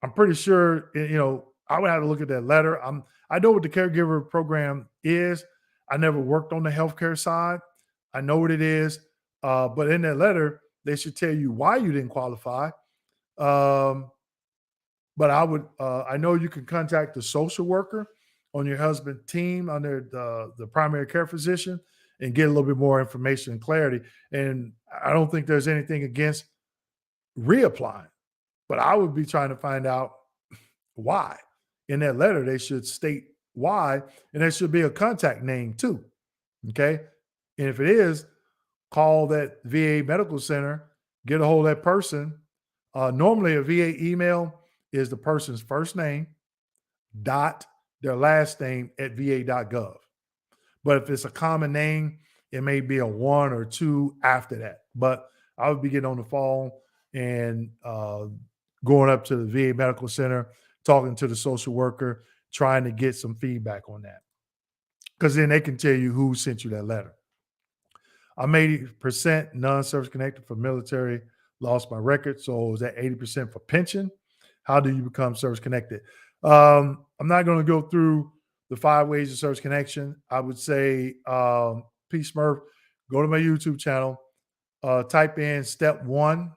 Speaker 1: I'm pretty sure, I would have to look at that letter. I know what the caregiver program is. I never worked on the healthcare side. I know what it is. But in that letter, they should tell you why you didn't qualify. But I know you can contact the social worker on your husband's team under the primary care physician and get a little bit more information and clarity. And I don't think there's anything against reapplying, but I would be trying to find out why. In that letter, they should state why, and there should be a contact name too. Okay. And if it is, call that VA medical center, get a hold of that person. Normally a VA email is the person's first name dot their last name at va.gov. But if it's a common name, it may be a 1 or 2 after that. But I would be getting on the phone and going up to the VA medical center, talking to the social worker, trying to get some feedback on that. Because then they can tell you who sent you that letter. I'm 80% non-service connected for military, lost my record. So is that 80% for pension? How do you become service connected? I'm not going to go through the 5 ways to service connection, I would say, P. Smurf, go to my YouTube channel, type in step 1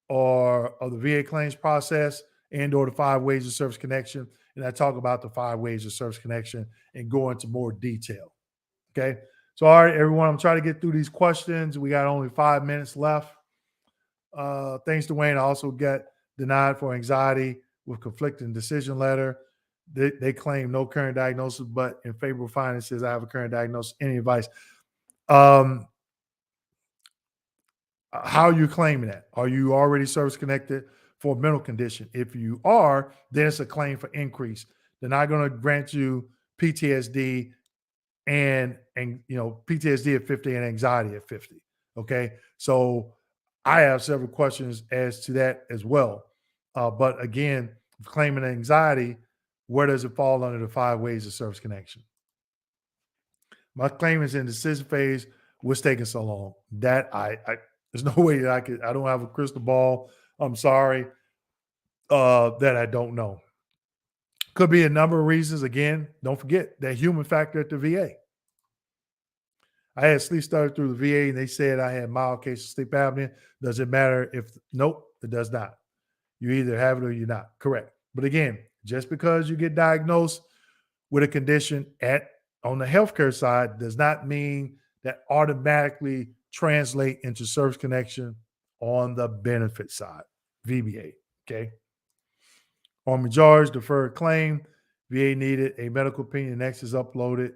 Speaker 1: of the VA claims process or the 5 ways of service connection. And I talk about the 5 ways of service connection and go into more detail. Okay. So, all right, everyone, I'm trying to get through these questions. We got only 5 minutes left. Thanks to Wayne, I also got denied for anxiety with conflicting decision letter. They claim no current diagnosis, but in favorable findings says I have a current diagnosis. Any advice? How are you claiming that? Are you already service connected for a mental condition? If you are, then it's a claim for increase. They're not going to grant you PTSD and PTSD at 50 and anxiety at 50. Okay, so I have several questions as to that as well. But again, claiming anxiety, where does it fall under the 5 ways of service connection? My claim is in decision phase. What's taking so long? That there's no way that I don't have a crystal ball. I'm sorry that I don't know. Could be a number of reasons. Again, don't forget that human factor at the VA. I had sleep study through the VA and they said I had mild case of sleep apnea. Does it matter nope, it does not. You either have it or you're not. Correct. But again, just because you get diagnosed with a condition on the healthcare side does not mean that automatically translate into service connection on the benefit side, VBA. Okay. On majority deferred claim, VA needed a medical opinion. Nexus uploaded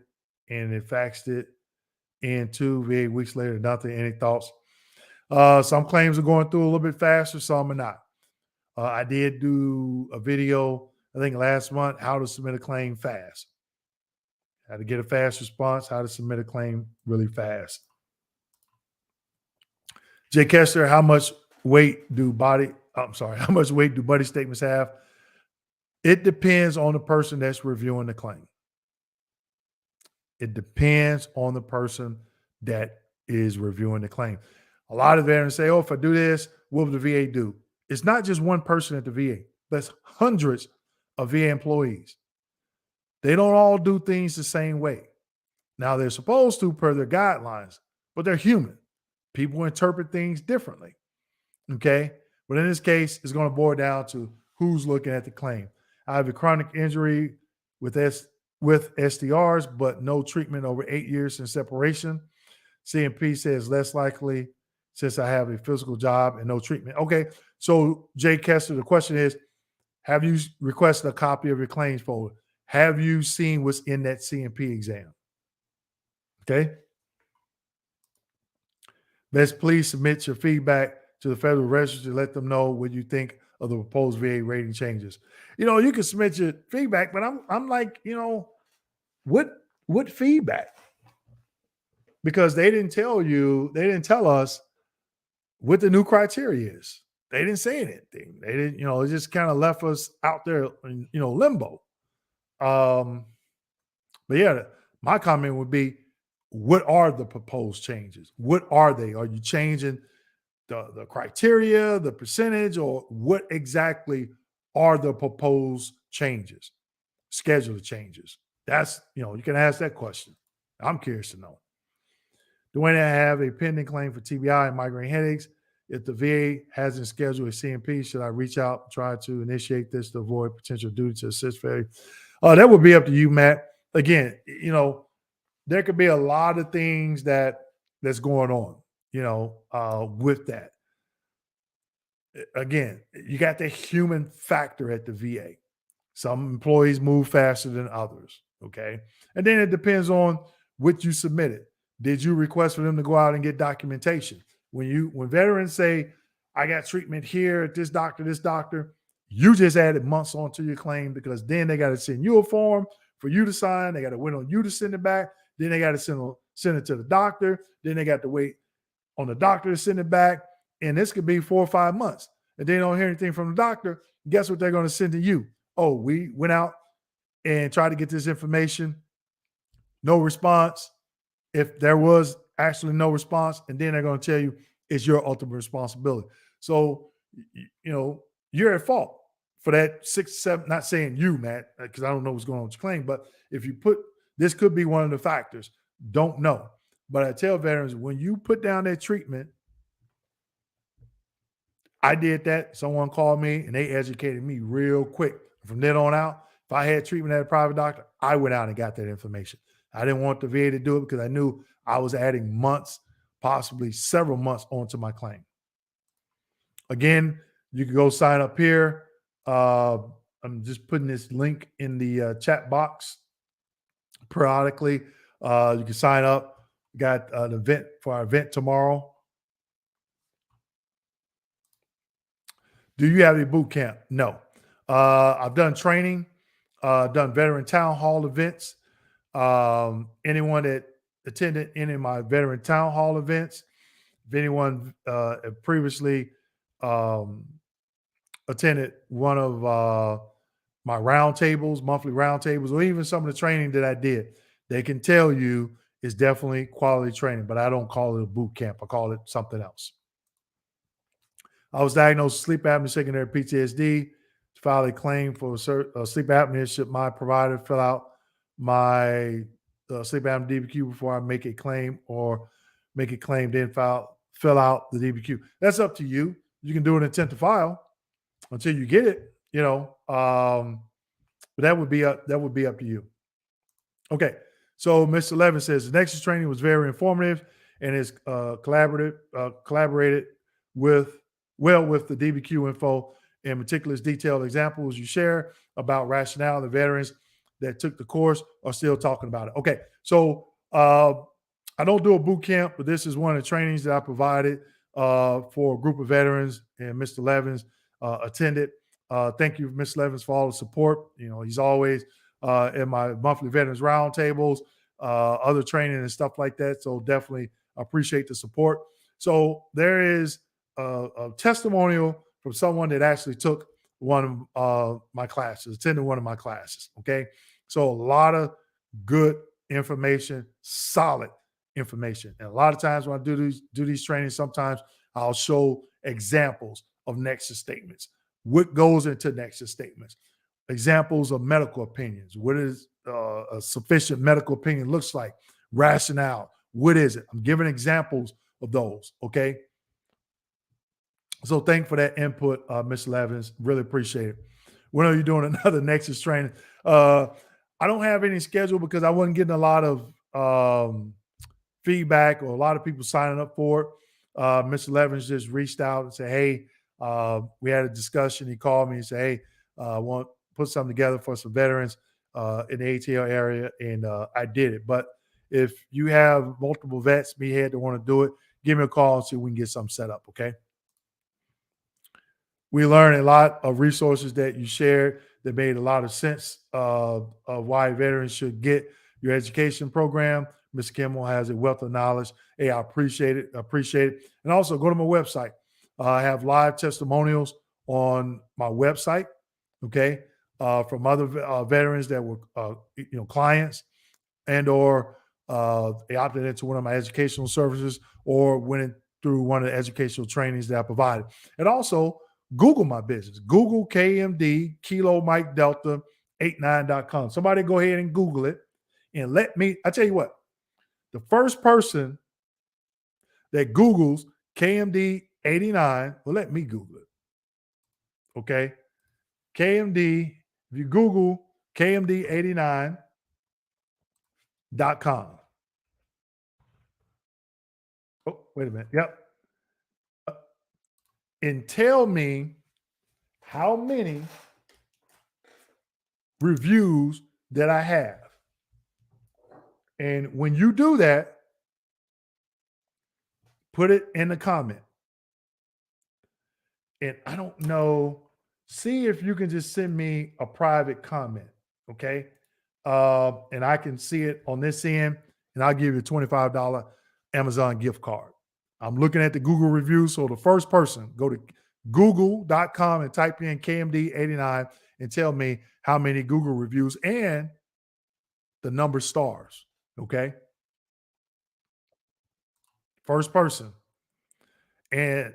Speaker 1: and it faxed it in 2 VA weeks later. Nothing. Any thoughts? Some claims are going through a little bit faster, some are not. I did do a video, I think last month, how to submit a claim fast. How to get a fast response, how to submit a claim really fast. Jay Kester, how much weight do buddy statements have? It depends on the person that's reviewing the claim. It depends on the person that is reviewing the claim. A lot of veterans say, oh, if I do this, what will the VA do? It's not just one person at the VA. That's hundreds of VA employees. They don't all do things the same way. Now, they're supposed to per their guidelines, but they're human. People interpret things differently. Okay? But in this case, it's going to boil down to who's looking at the claim. I have a chronic injury with SDRs, but no treatment over 8 years since separation. CMP says less likely since I have a physical job and no treatment. Okay, so Jay Kester, the question is, have you requested a copy of your claims folder? Have you seen what's in that CMP exam? Okay. Best please submit your feedback to the Federal Register to let them know what you think of the proposed VA rating changes. You can submit your feedback, but I'm like, what feedback? Because they didn't tell us what the new criteria is. They didn't say anything. They didn't, it just kind of left us out there in, limbo. But yeah, my comment would be, what are the proposed changes? What are they? Are you changing the criteria, the percentage, or what exactly are the proposed changes? Schedule changes. That's, you can ask that question. I'm curious to know. Do I have a pending claim for TBI and migraine headaches? If the VA hasn't scheduled a CMP, should I reach out, try to initiate this to avoid potential duty to assist failure? That would be up to you, Matt. Again, there could be a lot of things that's going on, with that. Again, you got the human factor at the VA. Some employees move faster than others, okay? And then it depends on what you submitted. Did you request for them to go out and get documentation? When veterans say, I got treatment here at this doctor, you just added months onto your claim, because then they got to send you a form for you to sign. They got to wait on you to send it back. Then they got to send it to the doctor. Then they got to wait on the doctor to send it back. And this could be 4 or 5 months. And they don't hear anything from the doctor. Guess what they're going to send to you? Oh, we went out and tried to get this information. No response. If there was actually no response, and then they're going to tell you it's your ultimate responsibility. So, you're at fault for that 6, 7, not saying you, Matt, because I don't know what's going on with your claim, but if you put, this could be one of the factors. Don't know. But I tell veterans, when you put down that treatment, I did that. Someone called me and they educated me real quick. From then on out, if I had treatment at a private doctor, I went out and got that information. I didn't want the VA to do it because I knew I was adding months, possibly several months onto my claim. Again, you can go sign up here. I'm just putting this link in the chat box periodically. You can sign up. We got an event for our event tomorrow. Do you have a boot camp? No. I've done training, done veteran town hall events. Anyone that attended any of my veteran town hall events, if anyone previously attended one of my roundtables, monthly roundtables, or even some of the training that I did, they can tell you it's definitely quality training, but I don't call it a boot camp. I call it something else. I was diagnosed with sleep apnea, secondary PTSD. To file a claim for sleep apnea, should my provider fill out my sleep apnea DBQ before I make a claim, or make a claim then fill out the DBQ? That's up to you. You can do an intent to file until you get it, but that would be up to you. Okay, so Mr. Levin says the Nexus training was very informative and is collaborated with the DBQ info. In meticulous detailed examples you share about rationale. The veterans that took the course are still talking about it. Okay, so I don't do a boot camp, but this is one of the trainings that I provided for a group of veterans, and Mr. Levins attended. Thank you, Mr. Levins, for all the support. He's always in my monthly veterans roundtables, other training and stuff like that. So definitely appreciate the support. So there is a testimonial from someone that actually took one of my classes, attended one of my classes. Okay. So a lot of good information, solid information. And a lot of times when I do these trainings, sometimes I'll show examples of Nexus statements. What goes into Nexus statements? Examples of medical opinions. What is a sufficient medical opinion looks like? Rationale. What is it? I'm giving examples of those. Okay. So thank you for that input, Ms. Levins. Really appreciate it. When are you doing another Nexus training? I don't have any schedule because I wasn't getting a lot of feedback or a lot of people signing up for it. Mr. Levins just reached out and said, hey, we had a discussion. He called me and said, hey, I want to put something together for some veterans in the ATL area, and I did it. But if you have multiple vets, meathead, that want to do it, give me a call and see if we can get something set up, okay? We learned a lot of resources that you shared that made a lot of sense of why veterans should get your education program. Mr. Kimmel has a wealth of knowledge. Hey, I appreciate it. And also go to my website. I have live testimonials on my website, okay, from other veterans that were, clients, and or they opted into one of my educational services or went through one of the educational trainings that I provided. And also Google my business. Google KMD, Kilo Mike Delta 89.com. Somebody go ahead and Google it and I tell you what, the first person that Googles KMD 89, well, let me Google it. Okay. KMD, if you Google KMD 89.com. Oh, wait a minute. Yep. And tell me how many reviews that I have. And when you do that, put it in the comment. And I don't know, see if you can just send me a private comment, okay? And I can see it on this end, and I'll give you a $25 Amazon gift card. I'm looking at the Google reviews. So the first person, go to google.com and type in KMD89 and tell me how many Google reviews and the number stars, okay? First person. And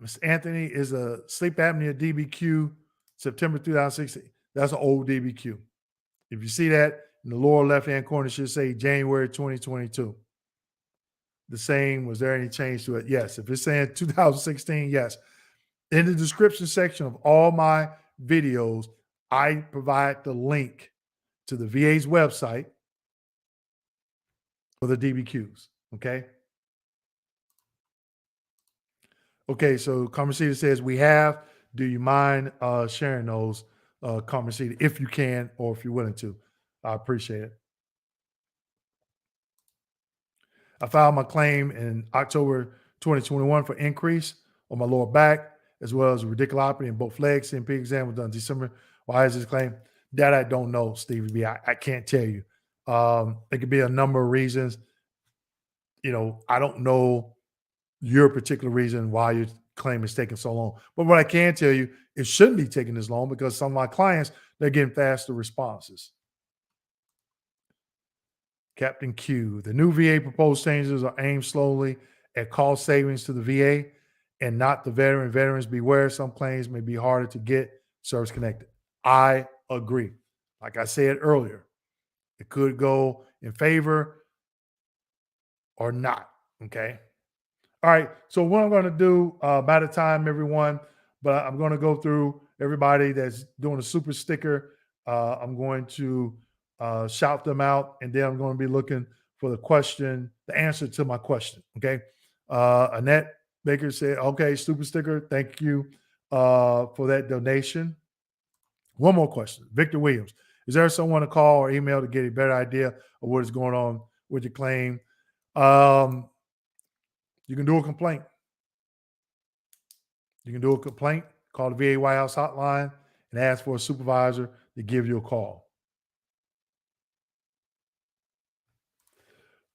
Speaker 1: Mr. Anthony is a sleep apnea DBQ September 2016. That's an old DBQ. If you see that in the lower left-hand corner, it should say January 2022. The same, was there any change to it? Yes. If it's saying 2016, yes. In the description section of all my videos, I provide the link to the VA's website for the DBQs. Okay. Okay. So Carmencita says we have. Do you mind sharing those, Carmencita, if you can or if you're willing to? I appreciate it. I filed my claim in October 2021 for increase on my lower back, as well as radiculopathy in both legs. CMP exam was done December. Why is this claim? That I don't know, Stevie B. I can't tell you. It could be a number of reasons. I don't know your particular reason why your claim is taking so long. But what I can tell you, it shouldn't be taking this long because some of my clients, they're getting faster responses. Captain Q, the new VA proposed changes are aimed slowly at cost savings to the VA and not the veteran. Veterans beware, some claims may be harder to get service connected. I agree. Like I said earlier, it could go in favor or not. Okay. All right. So what I'm going to do by the time, everyone, but I'm going to go through everybody that's doing a super sticker. I'm going to shout them out, and then I'm going to be looking for the answer to my question. Okay. Annette Baker said, okay, super sticker. Thank you for that donation. One more question. Victor Williams, is there someone to call or email to get a better idea of what is going on with your claim? You can do a complaint. Call the VA White House hotline and ask for a supervisor to give you a call.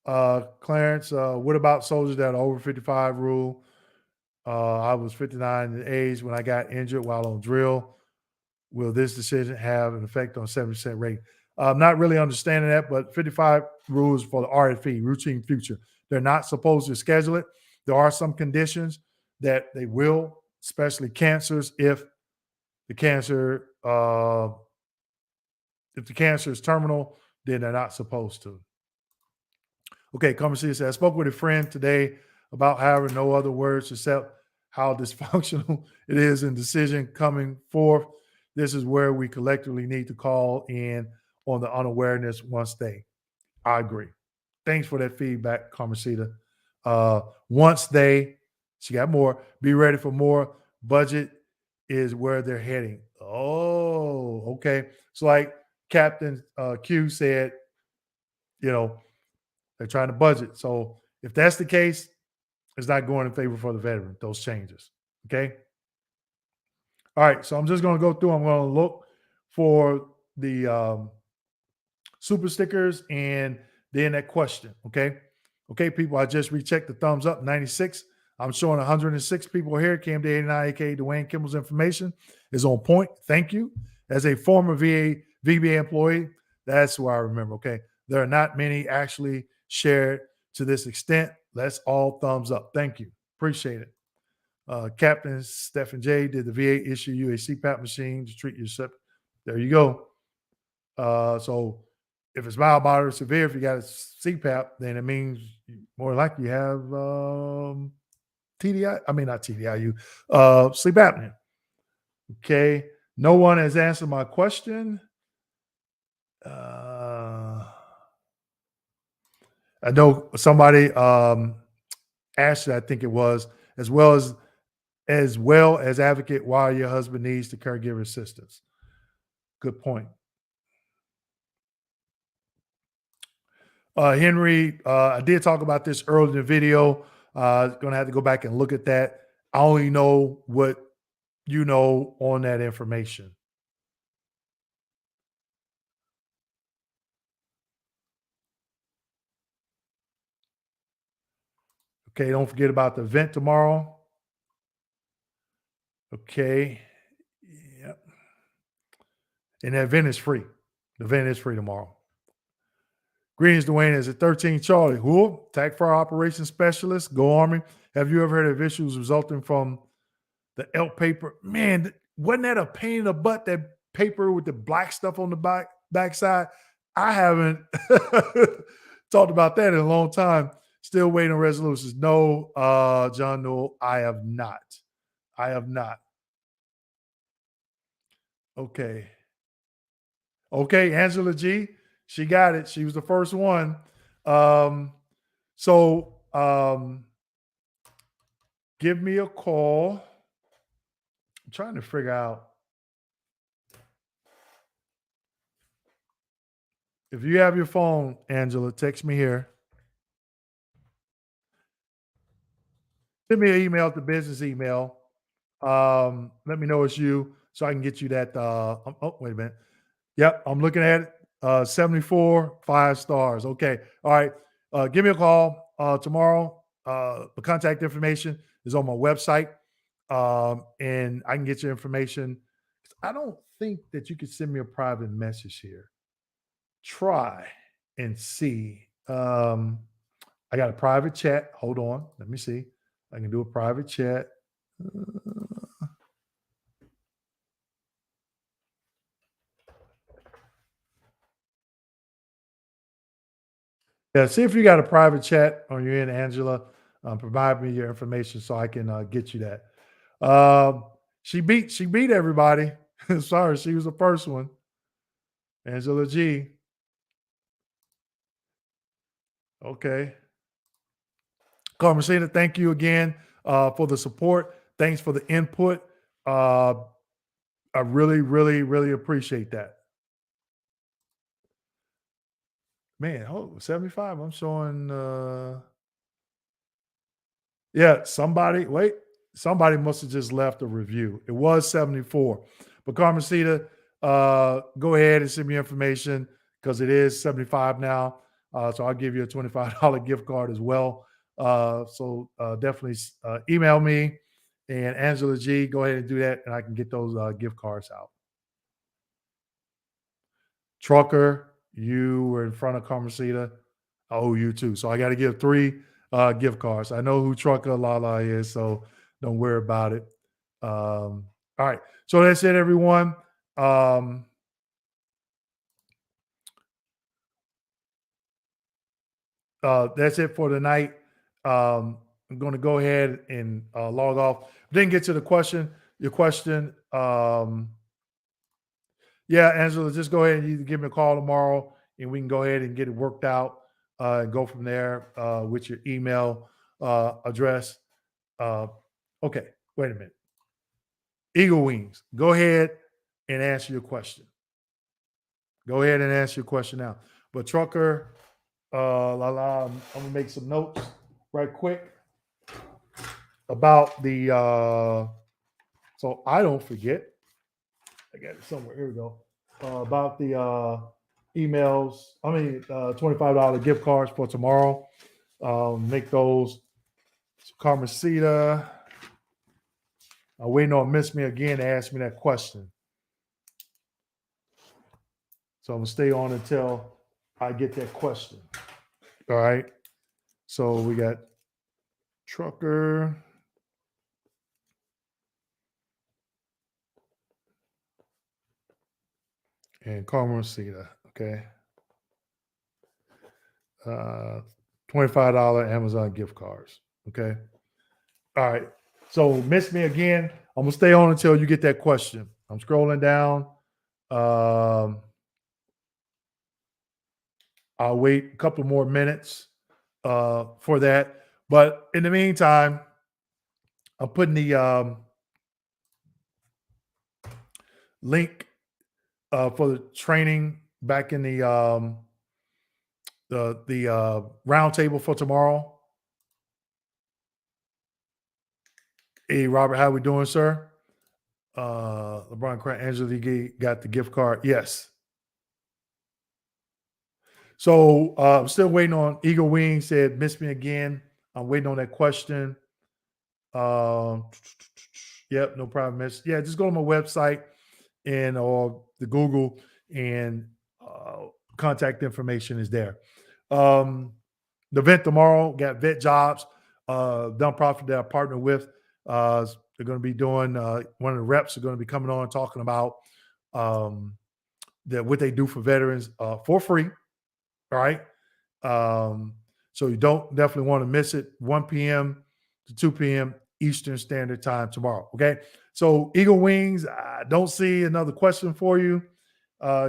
Speaker 1: Clarence, what about soldiers that are over 55 rule? I was 59 in age when I got injured while on drill. Will this decision have an effect on 70% rate? I'm not really understanding that, but 55 rules for the RFE, routine future. They're not supposed to schedule it. There are some conditions that they will, especially cancers. If the cancer is terminal, then they're not supposed to. Okay, Conversation says, I spoke with a friend today about having no other words except how dysfunctional it is in decision coming forth. This is where we collectively need to call in on the unawareness once they. I agree. Thanks for that feedback, Carmencita. She got more, be ready for more. Budget is where they're heading. Oh, okay. So like Captain Q said, they're trying to budget. So if that's the case, it's not going in favor for the veteran, those changes. Okay. All right. So I'm just going to go through. I'm going to look for the super stickers and then that question. Okay. Okay, people, I just rechecked the thumbs up, 96. I'm showing 106 people here. KMD 89, aka Dwayne Kimball's information is on point. Thank you. As a former VBA employee, that's who I remember. Okay. There are not many actually shared to this extent. Let's all thumbs up. Thank you. Appreciate it. Captain Stephen J. Did the VA issue you a CPAP machine to treat your SIP? There you go. So if it's mild, moderate, severe, if you got a CPAP, then it means more likely you have TDI. I mean, not TDIU, sleep apnea. Okay. No one has answered my question. I know somebody, Ashley, I think it was, as well as advocate why your husband needs the caregiver assistance. Good point. Henry, I did talk about this earlier in the video. Going to have to go back and look at that. I only know what you know on that information. Okay, don't forget about the event tomorrow. Okay. Yep. And that event is free. The event is free tomorrow. Greetings, Dwayne. As a 13 Charlie, who TAC Fire Operations Specialist, Go Army. Have you ever heard of issues resulting from the ELK paper? Man, wasn't that a pain in the butt, that paper with the black stuff on the backside? I haven't talked about that in a long time. Still waiting on resolutions. No, John Newell, I have not. I have not. Okay. Okay, Angela G, she got it. She was the first one. So give me a call. I'm trying to figure out if you have your phone, Angela, text me here. Send me an email, the business email. Let me know it's you so I can get you that. Oh, wait a minute. Yep, I'm looking at it. 74, 5 stars. Okay. All right. Give me a call tomorrow. The contact information is on my website. And I can get your information. I don't think that you could send me a private message here. Try and see. I got a private chat. Hold on. Let me see. I can do a private chat. Yeah, see if you got a private chat on your end, Angela. Provide me your information so I can get you that. She beat everybody. Sorry, she was the first one. Angela G. Okay. Carmencita, thank you again for the support. Thanks for the input. I really, really, really appreciate that. Man, 75. I'm showing yeah, somebody must have just left a review. It was 74. But Carmencita, go ahead and send me information because it is 75 now. So I'll give you a $25 gift card as well. So definitely email me and Angela G. Go ahead and do that, and I can get those gift cards out. Trucker, you were in front of Carmencita. I owe you too. So I got to give 3 gift cards. I know who Trucker Lala is, so don't worry about it. All right. So that's it, everyone. That's it for tonight. I'm going to go ahead and log off. Didn't get to the question. Your question. Yeah, Angela, just go ahead and you can give me a call tomorrow, and we can go ahead and get it worked out and go from there with your email address. Okay, wait a minute. Eagle Wings, go ahead and answer your question. Go ahead and answer your question now. But Trucker, I'm gonna make some notes right quick about the so I don't forget. I got it somewhere. Here we go. About the emails. I mean, $25 gift cards for tomorrow. Make those. So Carmencita. I'm waiting on Miss Me again to ask me that question. So I'm gonna stay on until I get that question. All right. So we got Trucker. And Carmencita. Okay. $25 Amazon gift cards. Okay. All right. So Miss Me again. I'm gonna stay on until you get that question. I'm scrolling down. I'll wait a couple more minutes for that. But in the meantime, I'm putting the link for the training back in the roundtable for tomorrow. Hey, Robert, how we doing, sir? LeBron Grant, Angela got the gift card. Yes. So I'm still waiting on Eagle Wing said, miss me again. I'm waiting on that question. Yep, no problem, miss. Yeah, just go to my website and or the Google and contact information is there. The event tomorrow got vet jobs, nonprofit that I partner with. They're going to be doing, one of the reps are going to be coming on talking about what they do for veterans for free. All right. So you don't definitely want to miss it. 1 p.m. to 2 p.m. Eastern Standard Time tomorrow. Okay. So Eagle Wings, I don't see another question for you.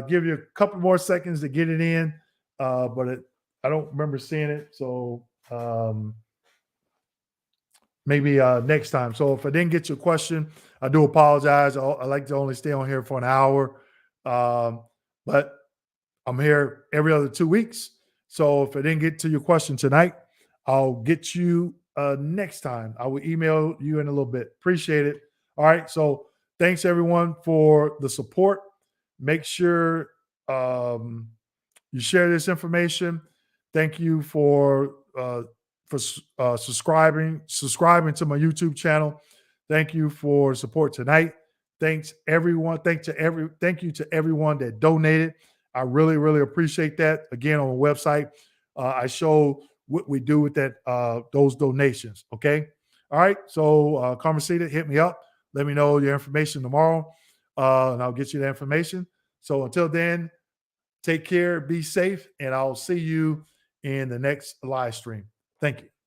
Speaker 1: Give you a couple more seconds to get it in, but I don't remember seeing it. So maybe next time. So if I didn't get your question, I do apologize. I like to only stay on here for an hour, but I'm here every other 2 weeks. So if I didn't get to your question tonight, I'll get you next time. I will email you in a little bit. Appreciate it. All right. So thanks everyone for the support. Make sure you share this information. Thank you for subscribing to my YouTube channel. Thank you for support tonight. Thanks everyone. Thank you to everyone that donated. I really, really appreciate that. Again, on the website, I show what we do with those donations. Okay. All right. So, Conversata, hit me up. Let me know your information tomorrow, and I'll get you the information. So until then, take care, be safe, and I'll see you in the next live stream. Thank you.